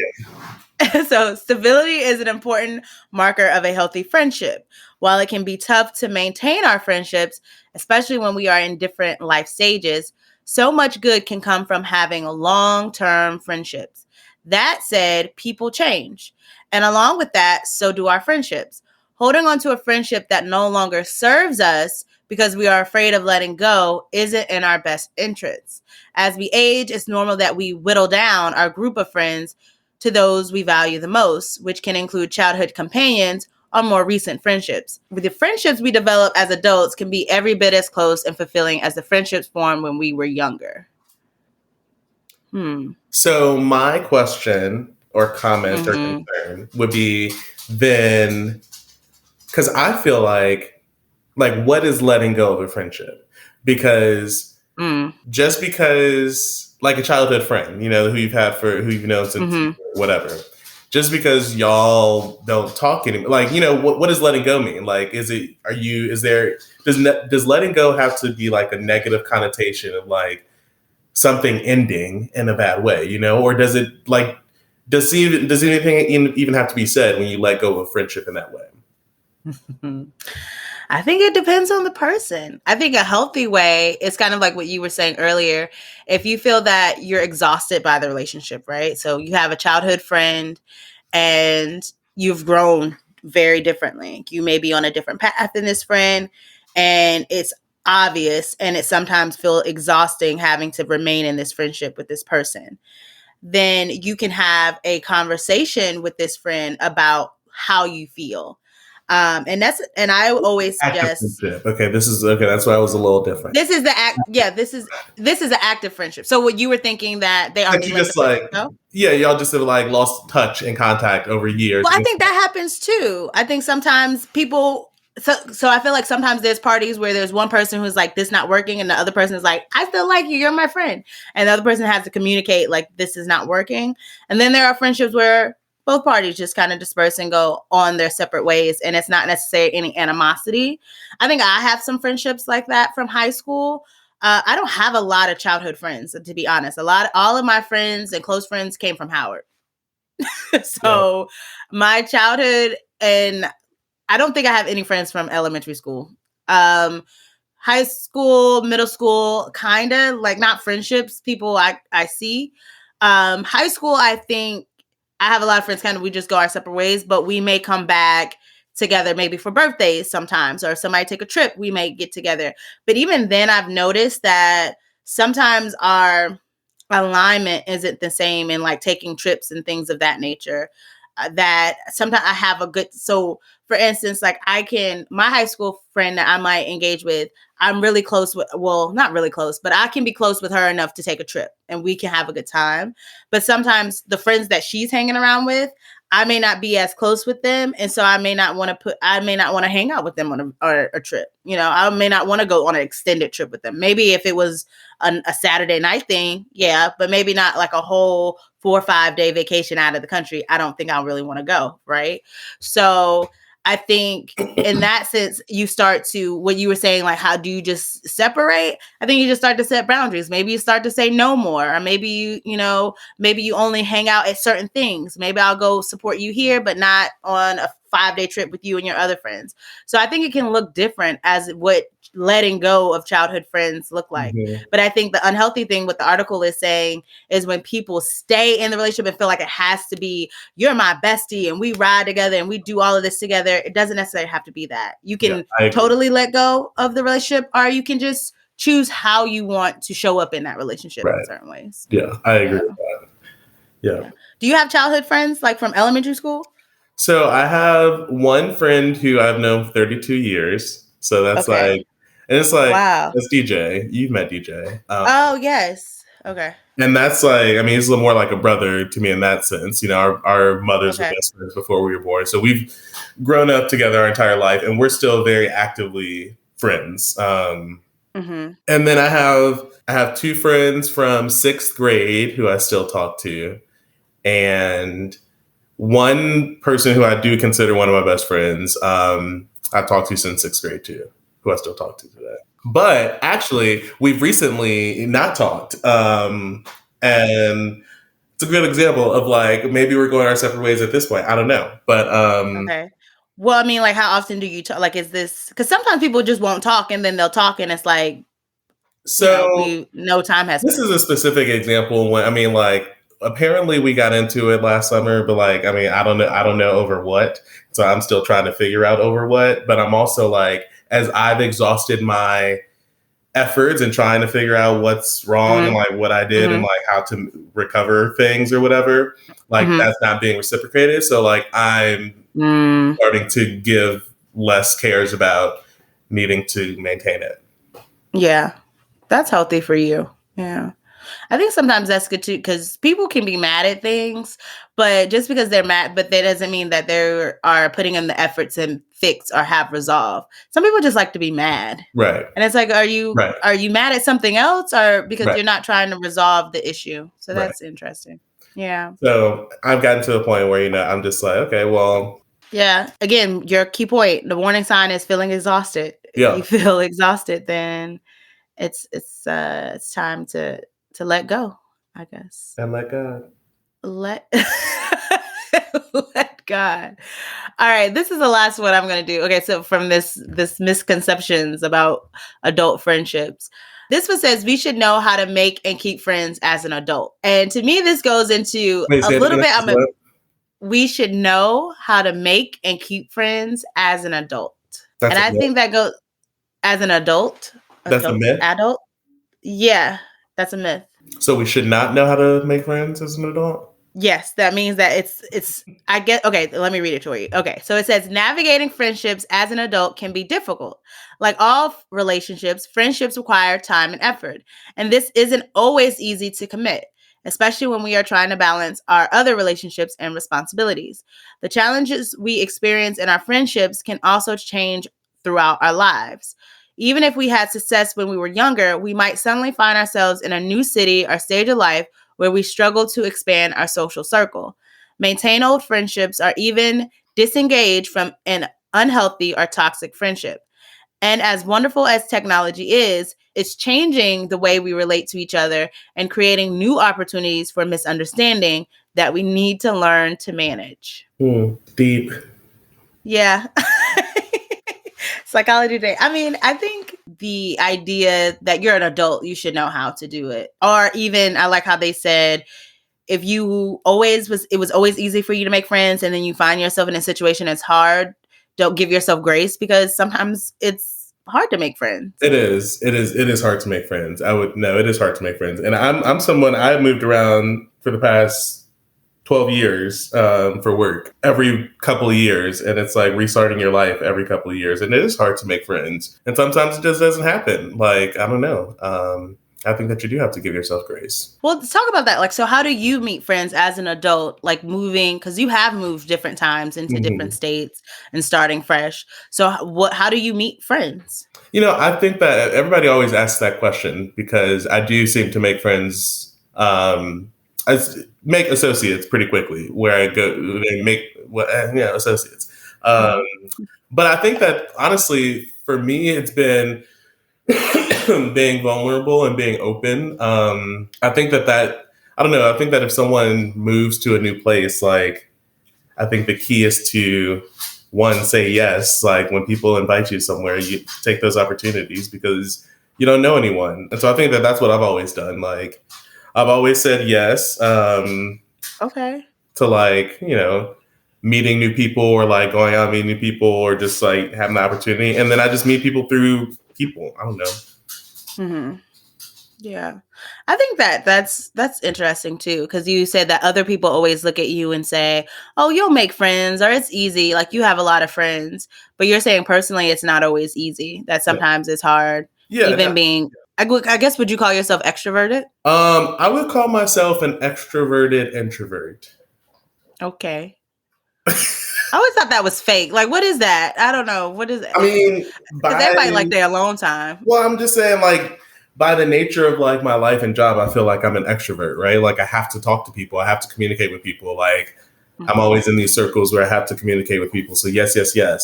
Yeah. So stability is an important marker of a healthy friendship. While it can be tough to maintain our friendships, especially when we are in different life stages, so much good can come from having long-term friendships. That said, people change. And along with that, so do our friendships. Holding on to a friendship that no longer serves us because we are afraid of letting go isn't in our best interests. As we age, it's normal that we whittle down our group of friends to those we value the most, which can include childhood companions or more recent friendships. The friendships we develop as adults can be every bit as close and fulfilling as the friendships formed when we were younger. So my question or comment or concern would be then, because I feel like what is letting go of a friendship? Because just because like a childhood friend, who you've known since whatever, just because y'all don't talk anymore, what does letting go mean? Like, does letting go have to be like a negative connotation of like something ending in a bad way, or does it does anything even have to be said when you let go of a friendship in that way? I think it depends on the person. I think a healthy way is kind of like what you were saying earlier. If you feel that you're exhausted by the relationship, right? So you have a childhood friend and you've grown very differently. You may be on a different path than this friend and it's obvious and it sometimes feels exhausting having to remain in this friendship with this person. Then you can have a conversation with this friend about how you feel. And I always suggest. Okay, that's why I was a little different. This is the act. Yeah, this is an active friendship. So what you were thinking that they are just y'all just have like lost touch and contact over years. Well, I think that happens too. I think sometimes people. So I feel like sometimes there's parties where there's one person who's like, this not working. And the other person is like, I still like you. You're my friend. And the other person has to communicate like, this is not working. And then there are friendships where both parties just kind of disperse and go on their separate ways. And it's not necessarily any animosity. I think I have some friendships like that from high school. I don't have a lot of childhood friends, to be honest. All of my friends and close friends came from Howard. So my childhood, and I don't think I have any friends from elementary school. high school, middle school, kind of like not friendships, people I see. High school, I think I have a lot of friends, kind of, we just go our separate ways, but we may come back together maybe for birthdays sometimes, or if somebody take a trip, we may get together. But even then, I've noticed that sometimes our alignment isn't the same in like taking trips and things of that nature. That sometimes I have a good, so for instance, like my high school friend that I might engage with, I'm really close with, well, not really close, but I can be close with her enough to take a trip and we can have a good time. But sometimes the friends that she's hanging around with, I may not be as close with them. And so I may not want to hang out with them on a trip. I may not want to go on an extended trip with them. Maybe if it was a Saturday night thing, yeah, but maybe not like a whole 4 or 5 day vacation out of the country. I don't think I really want to go. Right. So I think in that sense, you start to, what you were saying, like, how do you just separate? I think you just start to set boundaries. Maybe you start to say no more, or maybe maybe you only hang out at certain things. Maybe I'll go support you here, but not on a 5-day trip with you and your other friends. So I think it can look different as what letting go of childhood friends look like. Mm-hmm. But I think the unhealthy thing what the article is saying is when people stay in the relationship and feel like it has to be, you're my bestie and we ride together and we do all of this together. It doesn't necessarily have to be that. You can totally let go of the relationship, or you can just choose how you want to show up in that relationship in certain ways. Yeah, I agree with that. Yeah. Do you have childhood friends like from elementary school? So I have one friend who I've known for 32 years. So that's like, and it's like, wow. That's DJ. You've met DJ. Oh, yes. Okay. And that's like, I mean, he's a little more like a brother to me in that sense. Our mothers were best friends before we were born. So we've grown up together our entire life, and we're still very actively friends. And then I have 2 friends from 6th grade who I still talk to. And one person who I do consider one of my best friends, I've talked to since 6th grade too, who I still talk to today. But actually, we've recently not talked. And it's a good example of like, maybe we're going our separate ways at this point. I don't know. But okay. Well, I mean, like, how often do you talk? Like, is this, because sometimes people just won't talk and then they'll talk and it's like, so no time has this passed. is a specific example when, I mean, like, apparently we got into it last summer, but like, I mean, I don't know over what. So I'm still trying to figure out over what, but I'm also like, as I've exhausted my efforts and trying to figure out what's wrong and like what I did and like how to recover things or whatever, like that's not being reciprocated. So like I'm starting to give less cares about needing to maintain it. Yeah. That's healthy for you. Yeah. I think sometimes that's good too, because people can be mad at things, but just because they're mad, but that doesn't mean that they are putting in the effort to fix or have resolve. Some people just like to be mad. Right. And it's like, are you mad at something else, or because you're not trying to resolve the issue? So that's interesting. Yeah. So I've gotten to a point where, I'm just like, okay, well. Yeah. Again, your key point, the warning sign is feeling exhausted. Yeah. If you feel exhausted, then it's time to let go, I guess. And let God. Let God. All right, this is the last one I'm going to do. Okay, so from this misconceptions about adult friendships. This one says we should know how to make and keep friends as an adult. And to me, this goes into a little bit. We should know how to make and keep friends as an adult. And I think that goes as an adult. That's a myth? Adult? Yeah, that's a myth. So we should not know how to make friends as an adult? Yes, that means that it's I get, okay, let me read it to you. Okay, so it says navigating friendships as an adult can be difficult. Like all relationships, friendships require time and effort. And this isn't always easy to commit, especially when we are trying to balance our other relationships and responsibilities. The challenges we experience in our friendships can also change throughout our lives. Even if we had success when we were younger, we might suddenly find ourselves in a new city or stage of life where we struggle to expand our social circle, maintain old friendships, or even disengage from an unhealthy or toxic friendship. And as wonderful as technology is, it's changing the way we relate to each other and creating new opportunities for misunderstanding that we need to learn to manage. Deep. Yeah. Psychology Day. I mean, I think the idea that you're an adult, you should know how to do it. Or even, I like how they said, if you it was always easy for you to make friends, and then you find yourself in a situation that's hard, don't give yourself grace, because sometimes it's hard to make friends. It is. It is. It is hard to make friends. It is hard to make friends. And I'm someone, I've moved around for the past 12 years for work every couple of years. And it's like restarting your life every couple of years. And it is hard to make friends. And sometimes it just doesn't happen. Like, I don't know. I think that you do have to give yourself grace. Well, let's talk about that. Like, so how do you meet friends as an adult, like moving, because you have moved different times into different states and starting fresh. So how do you meet friends? You know, I think that everybody always asks that question because I do seem to make friends, I make associates pretty quickly where I go and make associates. But I think that honestly, for me, it's been being vulnerable and being open. I think that I don't know. I think that if someone moves to a new place, like, I think the key is to, one, say yes. Like, when people invite you somewhere, you take those opportunities because you don't know anyone. And so I think that that's what I've always done. Like, I've always said yes. Okay. To, like, meeting new people, or like going out and meeting new people, or just like having the opportunity. And then I just meet people through people. I don't know. Mm-hmm. Yeah. I think that's interesting too, because you said that other people always look at you and say, oh, you'll make friends, or it's easy, like you have a lot of friends. But you're saying personally it's not always easy, that sometimes it's hard. Even being, I guess, would you call yourself extroverted? I would call myself an extroverted introvert. Okay. I always thought that was fake. Like, what is that? I don't know. What is it? I mean, because everybody like their alone time. Well, I'm just saying, like, by the nature of like my life and job, I feel like I'm an extrovert, right? Like, I have to talk to people. I have to communicate with people. Like, I'm always in these circles where I have to communicate with people. So yes.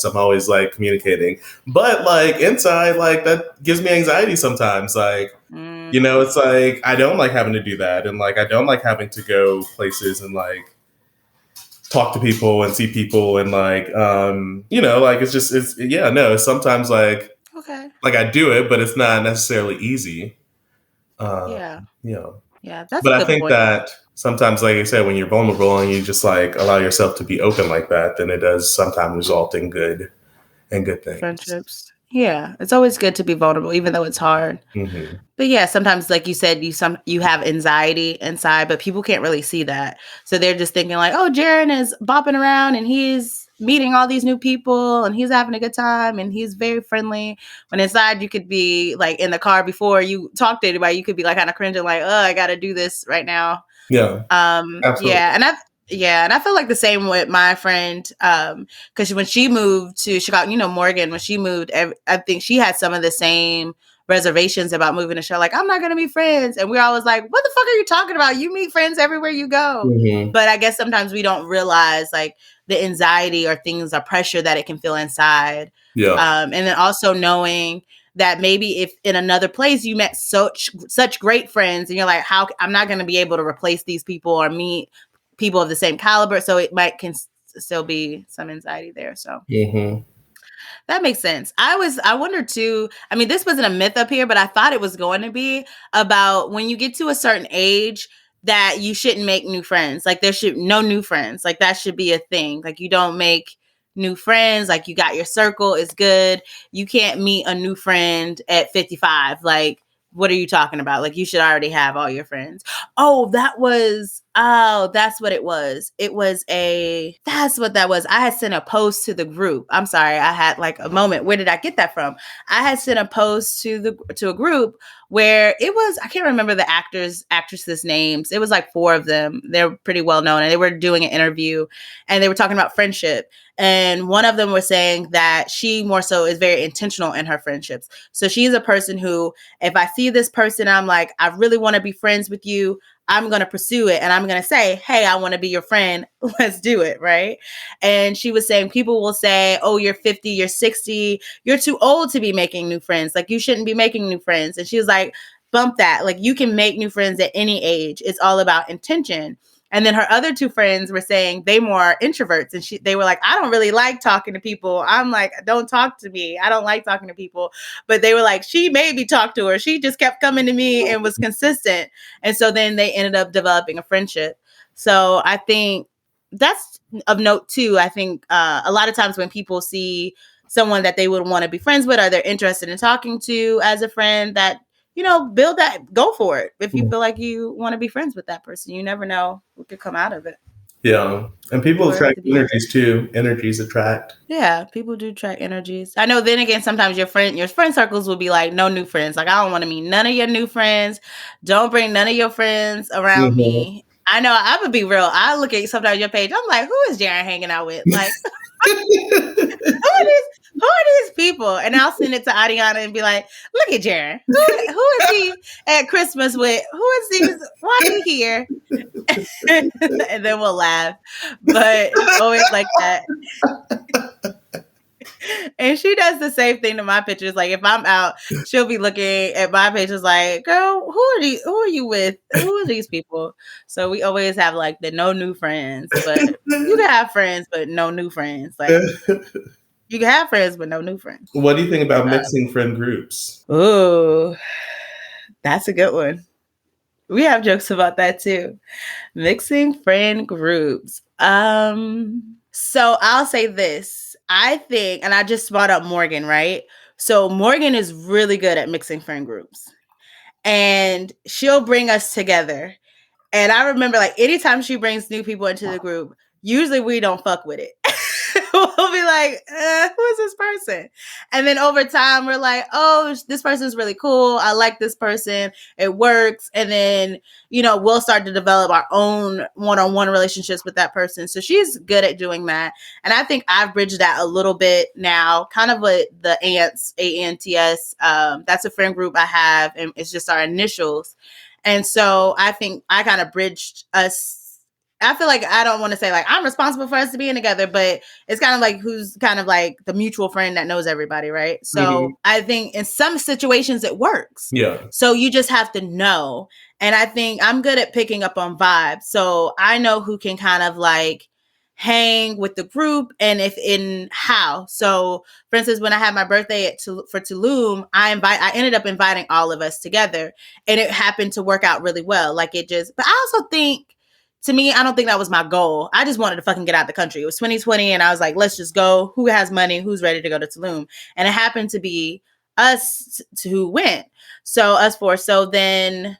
I'm always like communicating. But like inside, like, that gives me anxiety sometimes. Like, it's like, I don't like having to do that. And like, I don't like having to go places and like talk to people and see people. And like, like, it's sometimes like, okay. Like, I do it, but it's not necessarily easy. Yeah, that's but I think that sometimes, like I said, when you're vulnerable and you just like allow yourself to be open like that, then it does sometimes result in good things. Friendships. Yeah, it's always good to be vulnerable, even though it's hard. Mm-hmm. But yeah, sometimes, like you said, you have anxiety inside, but people can't really see that. So they're just thinking like, oh, Gerron is bopping around and he's meeting all these new people and he's having a good time and he's very friendly. When inside you could be like in the car before you talk to anybody, you could be like kind of cringing, like, oh, I got to do this right now. Yeah. Absolutely. Yeah, and I feel like the same with my friend, because when she moved to Chicago, Morgan, when she moved, I think she had some of the same reservations about moving to Chicago. Like, I'm not going to be friends. And we're always like, what the fuck are you talking about? You meet friends everywhere you go. Mm-hmm. But I guess sometimes we don't realize like the anxiety or things or pressure that it can feel inside. Yeah. And then also knowing that maybe if in another place you met such great friends and you're like, how I'm not going to be able to replace these people or meet people of the same caliber. So it can still be some anxiety there. So that makes sense. I wonder too, I mean, this wasn't a myth up here, but I thought it was going to be about when you get to a certain age that you shouldn't make new friends. Like, there should no new friends. Like, that should be a thing. Like, you don't make new friends. Like, you got your circle is good. You can't meet a new friend at 55. Like, what are you talking about? Like, you should already have all your friends. That's what it was. That's what that was. I had sent a post to the group. I'm sorry. I had like a moment. Where did I get that from? I had sent a post to a group where it was, I can't remember the actresses' names. It was like 4 of them. They're pretty well known. And they were doing an interview and they were talking about friendship. And one of them was saying that she more so is very intentional in her friendships. So she's a person who, if I see this person, I'm like, I really want to be friends with you. I'm going to pursue it. And I'm going to say, hey, I want to be your friend. Let's do it. Right. And she was saying, people will say, oh, you're 50, you're 60, you're too old to be making new friends. Like, you shouldn't be making new friends. And she was like, bump that. Like, you can make new friends at any age. It's all about intention. And then her other two friends were saying they more introverts, and they were like, I don't really like talking to people. I'm like, don't talk to me. I don't like talking to people. But they were like, she made me talk to her. She just kept coming to me and was consistent. And so then they ended up developing a friendship. So I think that's of note too. I think a lot of times when people see someone that they would want to be friends with, or they're interested in talking to as a friend, that, you know, build that, go for it. If you feel like you want to be friends with that person, you never know what could come out of it. Yeah. And people attract energies too. Energies attract. Yeah, people do track energies. I know then again, sometimes your friend circles will be like, no new friends. Like, I don't want to meet none of your new friends. Don't bring none of your friends around me. I know, I would be real. I look at sometimes your page. I'm like, who is Gerron hanging out with? Like, who are these people? And I'll send it to Adiana and be like, look at Gerron. Who is he at Christmas with? Who is he? Why is he here? And then we'll laugh. But it's always like that. And she does the same thing to my pictures. Like, if I'm out, she'll be looking at my pictures like, girl, who are you with? Who are these people? So we always have like the no new friends. But you can have friends, but no new friends. Like, you can have friends, but no new friends. What do you think about mixing friend groups? Oh, that's a good one. We have jokes about that too. Mixing friend groups. So I'll say this. I think, and I just brought up Morgan, right? So Morgan is really good at mixing friend groups. And she'll bring us together. And I remember, like, anytime she brings new people into the group, usually we don't fuck with it. We'll be like, who is this person? And then over time, we're like, oh, this person's really cool. I like this person. It works. And then, you know, we'll start to develop our own one-on-one relationships with that person. So she's good at doing that. And I think I've bridged that a little bit now, kind of with the ANTS, ANTS. That's a friend group I have, and it's just our initials. And so I think I kind of bridged us. I feel like I don't want to say like I'm responsible for us to being together, but it's kind of like who's kind of like the mutual friend that knows everybody, right? So I think in some situations it works. Yeah. So you just have to know. And I think I'm good at picking up on vibes. So I know who can kind of like hang with the group and if in how. So for instance, when I had my birthday for Tulum, I ended up inviting all of us together, and it happened to work out really well. Like it just, but I also think, to me, I don't think that was my goal. I just wanted to fucking get out the country. It was 2020, and I was like, let's just go. Who has money? Who's ready to go to Tulum? And it happened to be us who went. So us four. So then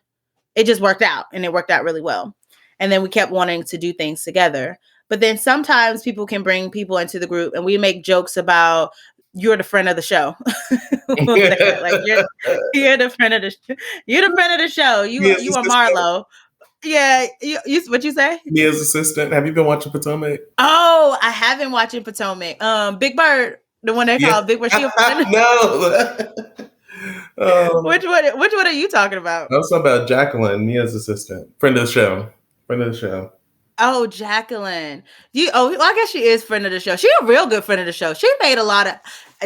it just worked out, and it worked out really well. And then we kept wanting to do things together. But then sometimes people can bring people into the group, and we make jokes about, you're the friend of the show. Like you're the friend of the you're the friend of the show. You are Marlo. Yeah, you what you say? Mia's assistant. Have you been watching Potomac? Oh, I have been watching Potomac. Big Bird, the one they call Big Bird. No. Which one are you talking about? I was talking about Jacqueline, Mia's assistant, friend of the show. Oh, Jacqueline. I guess she is friend of the show. She's a real good friend of the show. She made a lot of.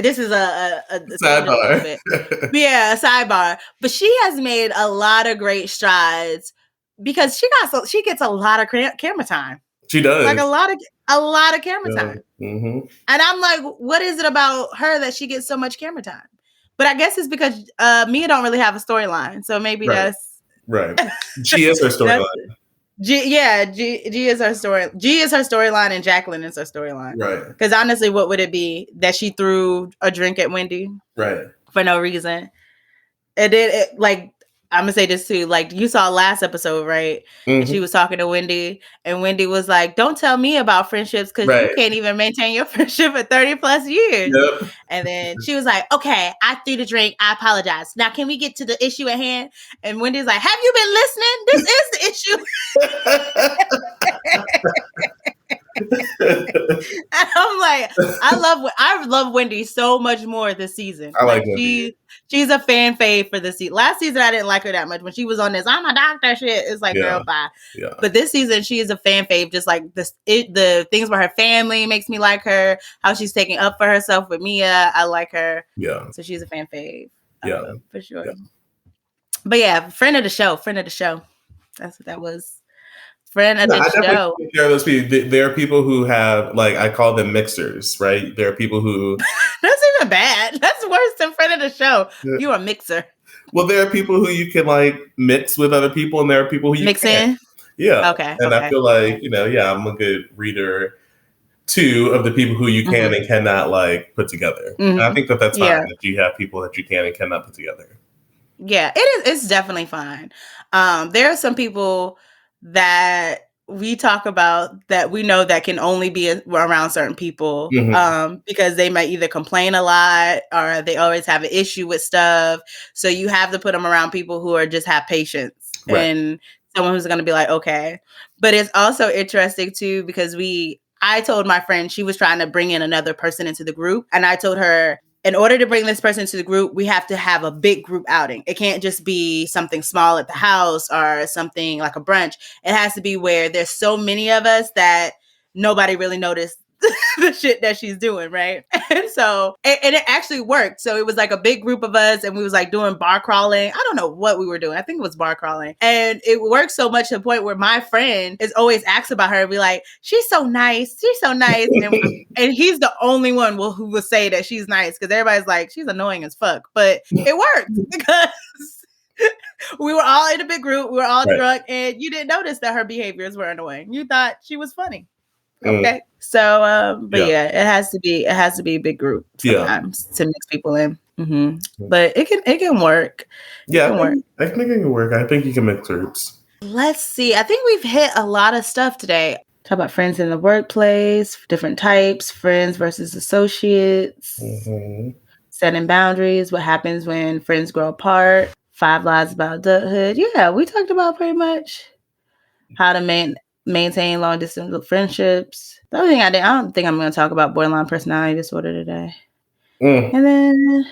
This is a sidebar. Yeah, a sidebar. But she has made a lot of great strides because she gets a lot of camera time. She does, like a lot of camera time. Mm-hmm. And I'm like, what is it about her that she gets so much camera time? But I guess it's because Mia don't really have a storyline, so maybe that's right. G is her storyline. G is her story. G is her storyline, and Jacqueline is her storyline. Right. Because honestly, what would it be that she threw a drink at Wendy? Right. For no reason. It like, I'm gonna say this too. Like, you saw last episode, right? Mm-hmm. And she was talking to Wendy, and Wendy was like, "Don't tell me about friendships because you can't even maintain your friendship for 30 plus years." Yep. And then she was like, "Okay, I threw the drink. I apologize. Now, can we get to the issue at hand?" And Wendy's like, "Have you been listening? This is the issue." And I'm like, I love Wendy so much more this season. I like Wendy. She's a fan fave for this season. Last season, I didn't like her that much. When she was on this, I'm a doctor shit. It's like, girl, bye. Yeah. But this season, she is a fan fave. Just like the things about her family makes me like her. How she's taking up for herself with Mia. I like her. Yeah. So she's a fan fave. Yeah. For sure. Yeah. But yeah, friend of the show. That's what that was. friend of Yeah, the I definitely show. think there are those people. There are people who have, like, I call them mixers, right? There are people who. That's even bad. That's worse than friend of the show. You're a mixer. Well, there are people who you can like mix with other people, and there are people who you Mix can't. in? Yeah, Okay, and I okay. feel like yeah, I'm a good reader too of the people who you can Mm-hmm. and cannot like put together. And I Mm-hmm. think that that's fine Yeah. that you have people that you can and cannot put together. Yeah, it is. It's definitely fine. There are some people that we talk about that we know that can only be around certain people because they might either complain a lot or they always have an issue with stuff. So you have to put them around people who are just have patience Right. and someone who's going to be like, okay. But it's also interesting too because I told my friend she was trying to bring in another person into the group, and I told her, in order to bring this person into the group, we have to have a big group outing. It can't just be something small at the house or something like a brunch. It has to be where there's so many of us that nobody really noticed the shit that she's doing, right? And so, and it actually worked. So it was like a big group of us, and we was like doing bar crawling. I don't know what we were doing. I think it was bar crawling, and it worked so much to the point where my friend is always asks about her and be like, "She's so nice. She's so nice." And he's the only one who will say that she's nice because everybody's like, she's annoying as fuck. But it worked because we were all in a big group. We were all drunk, and you didn't notice that her behaviors were annoying. You thought she was funny. Okay. So, but yeah, it has to be a big group sometimes to mix people in. Mm-hmm. But it can work. Yeah, I think it can work. I think you can mix groups. Let's see. I think we've hit a lot of stuff today. Talk about friends in the workplace, different types, friends versus associates, setting boundaries, what happens when friends grow apart, 5 lies about adulthood. Yeah, we talked about pretty much how to maintain long distance friendships. The other thing I don't think I'm going to talk about borderline personality disorder today. And then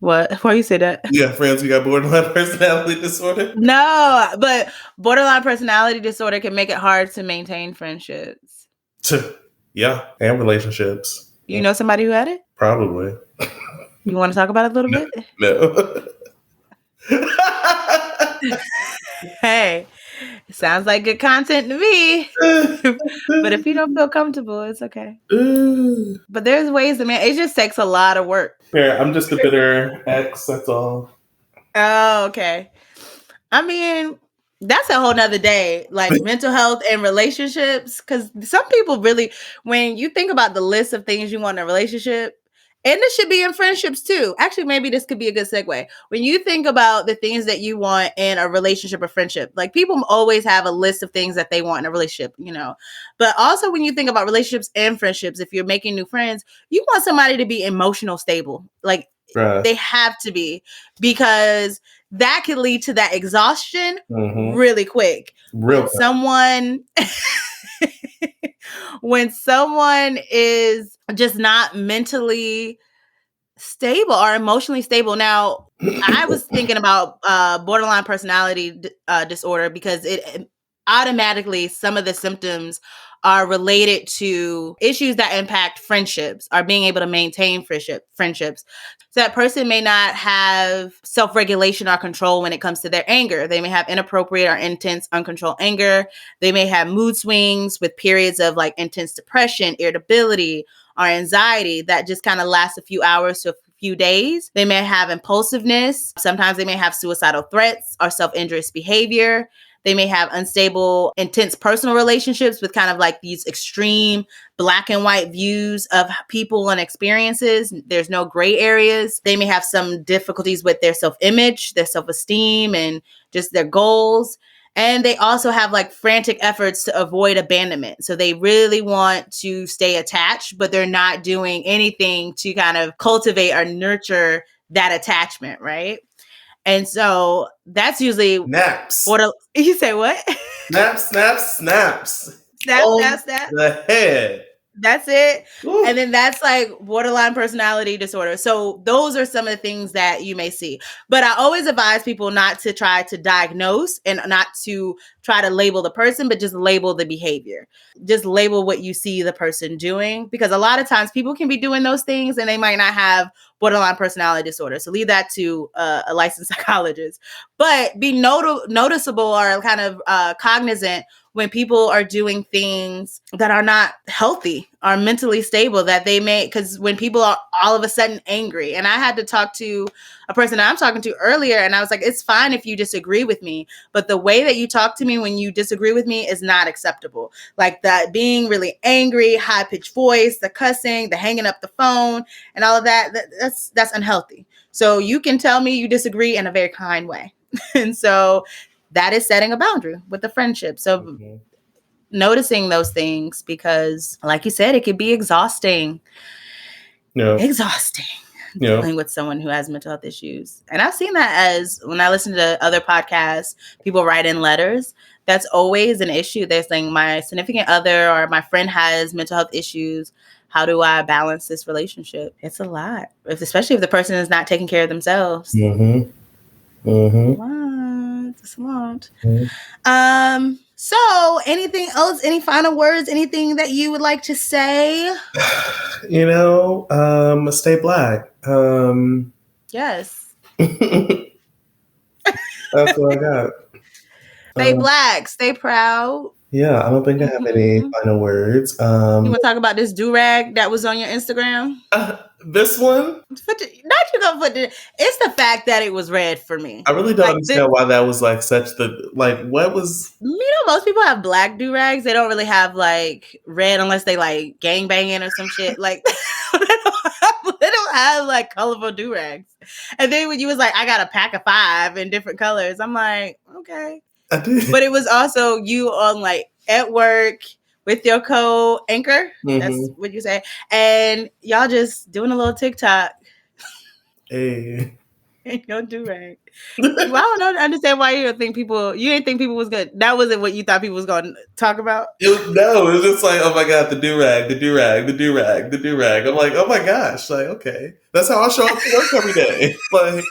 what? Why you say that? Yeah, friends who got borderline personality disorder. No, but borderline personality disorder can make it hard to maintain friendships. Yeah, and relationships. You know somebody who had it? Probably. You want to talk about it a little bit? No. Hey, it sounds like good content to me. But if you don't feel comfortable, it's okay. But there's ways to it just takes a lot of work. Yeah, I'm just a bitter ex, that's all. Oh, okay. I mean, that's a whole nother day, like mental health and relationships. Because some people really, when you think about the list of things you want in a relationship, and this should be in friendships too. Actually, maybe this could be a good segue. When you think about the things that you want in a relationship or friendship, like people always have a list of things that they want in a relationship, But also when you think about relationships and friendships, if you're making new friends, you want somebody to be emotional stable. Like they have to be, because that can lead to that exhaustion really quick. When someone is just not mentally stable or emotionally stable. Now, I was thinking about borderline personality disorder because it automatically, some of the symptoms are related to issues that impact friendships or being able to maintain friendships. So that person may not have self-regulation or control when it comes to their anger. They may have inappropriate or intense uncontrolled anger. They may have mood swings with periods of like intense depression, irritability, or anxiety that just kind of lasts a few hours to a few days. They may have impulsiveness. Sometimes they may have suicidal threats or self-injurious behavior. They may have unstable, intense personal relationships with kind of like these extreme black and white views of people and experiences. There's no gray areas. They may have some difficulties with their self-image, their self-esteem, and just their goals. And they also have like frantic efforts to avoid abandonment. So they really want to stay attached, but they're not doing anything to kind of cultivate or nurture that attachment, right? And so that's usually naps. You say what? Snaps. Snap. The head. That's it. Ooh. And then that's like borderline personality disorder. So those are some of the things that you may see. But I always advise people not to try to diagnose and not to try to label the person, but just label the behavior. Just label what you see the person doing. Because a lot of times people can be doing those things and they might not have borderline personality disorder. So leave that to a licensed psychologist. But be noticeable or kind of cognizant when people are doing things that are not healthy or mentally stable, that they may, because when people are all of a sudden angry, and I had to talk to a person that I'm talking to earlier, and I was like, it's fine if you disagree with me, but the way that you talk to me when you disagree with me is not acceptable. Like that being really angry, high-pitched voice, the cussing, the hanging up the phone, and all of that's unhealthy. So you can tell me you disagree in a very kind way. And so that is setting a boundary with the friendship. So noticing those things, because like you said, it could be exhausting. Exhausting. Dealing with someone who has mental health issues. And I've seen that as when I listen to other podcasts, people write in letters. That's always an issue. They're saying my significant other or my friend has mental health issues. How do I balance this relationship? It's a lot, especially if the person is not taking care of themselves. It's a lot. So anything else, any final words, anything that you would like to say? Stay Black. Yes. That's what I got. Stay Black, stay proud. Yeah, I don't think I have any final words. You want to talk about this do-rag that was on your Instagram? This one? Not you gonna put it. It's the fact that it was red for me. I really don't understand why that was like such the, like, what was... most people have black do-rags. They don't really have like red unless they like gang banging or some shit. Like they don't have like colorful do-rags. And then when you was like, I got a pack of 5 in different colors, I'm like, okay. I did. But it was also you on like at work with your co-anchor. That's what you say. And y'all just doing a little TikTok. Hey. And your do-rag. Well, I don't understand why you didn't think people was good. That wasn't what you thought people was going to talk about? It was just like, oh my God, the do-rag, the do-rag, the do-rag, the do-rag. I'm like, oh my gosh. Like, okay. That's how I show up to work every day. Like,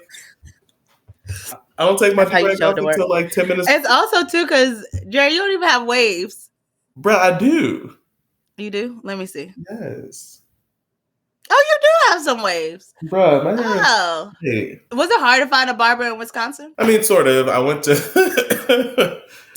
I don't take my do-rag off until like 10 minutes. It's also too because, Jerry, you don't even have waves. Bruh, I do. You do? Let me see. Yes. Oh, you do have some waves. Bruh, my hair is... Was it hard to find a barber in Wisconsin? I mean, sort of. I went to... This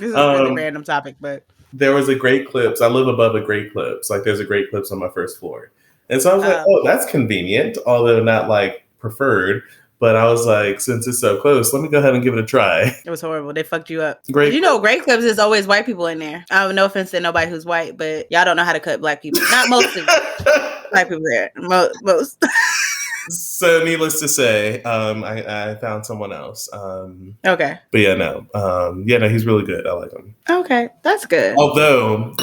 is a really random topic, but... There was a Great Clips. I live above a Great Clips. Like, there's a Great Clips on my first floor. And so I was like, oh, that's convenient, although not, like, preferred. But I was like, since it's so close, let me go ahead and give it a try. It was horrible. They fucked you up. Great. You know, Great Clips is always white people in there. No offense to nobody who's white, but y'all don't know how to cut black people. Not most of black people there. Most. So needless to say, I found someone else. Okay. But yeah, no. He's really good. I like him. Okay. That's good. Although,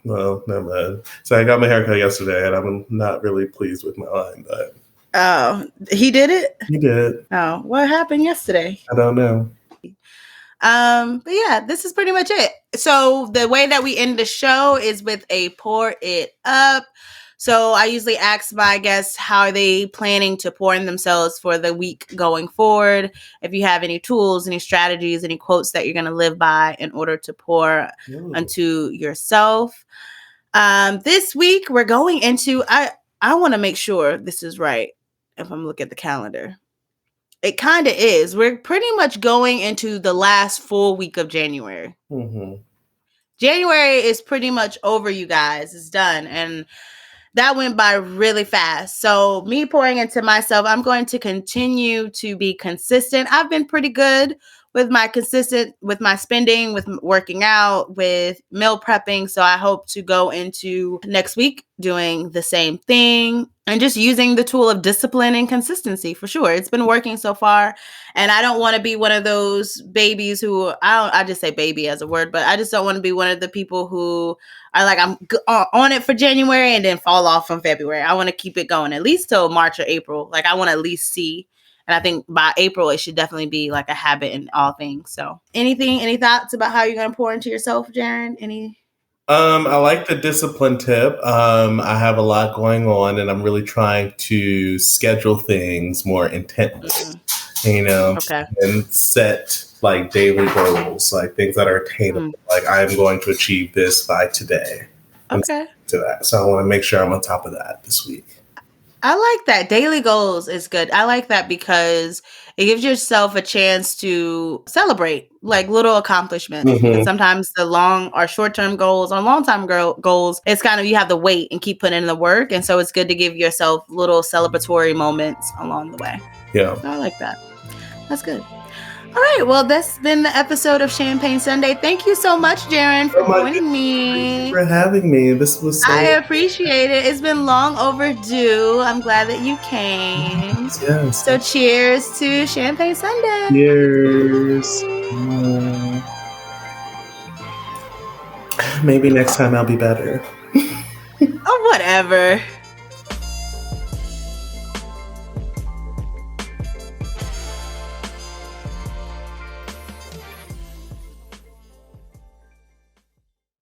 well, never mind. So I got my haircut yesterday and I'm not really pleased with my line, but... Oh, he did it? He did. Oh, what happened yesterday? I don't know. But yeah, this is pretty much it. So the way that we end the show is with a pour it up. So I usually ask my guests how are they planning to pour in themselves for the week going forward. If you have any tools, any strategies, any quotes that you're going to live by in order to pour unto yourself. This week we're going into, I want to make sure this is right. If I'm looking at the calendar, it kind of is. We're pretty much going into the last full week of January. January is pretty much over, you guys. It's done. And that went by really fast. So me pouring into myself, I'm going to continue to be consistent. I've been pretty good with my spending, with working out, with meal prepping. So I hope to go into next week doing the same thing and just using the tool of discipline and consistency for sure. It's been working so far. And I don't want to be one of those babies who, I just say baby as a word, but I just don't want to be one of the people who are like, I'm on it for January and then fall off from February. I want to keep it going at least till March or April. Like I want to at least see. And I think by April, it should definitely be like a habit in all things. So any thoughts about how you're going to pour into yourself, Gerron? I like the discipline tip. I have a lot going on and I'm really trying to schedule things more intently, and set like daily goals, like things that are attainable. Like I'm going to achieve this by today. Okay. To that. So I want to make sure I'm on top of that this week. I like that. Daily goals is good. I like that because it gives yourself a chance to celebrate like little accomplishments. Because Hmm. sometimes the long or short term goals or long time goals, it's kind of you have to wait and keep putting in the work. And so it's good to give yourself little celebratory moments along the way. Yeah. So I like that. That's good. All right. Well, that's been the episode of Champagne Sunday. Thank you so much, Gerron, for Oh my joining Thank you me. for having me. This was I so appreciate it. It's been long overdue. I'm glad that you came. yes. So, cheers to Champagne Sunday. Cheers. Maybe next time I'll be better. Oh, whatever.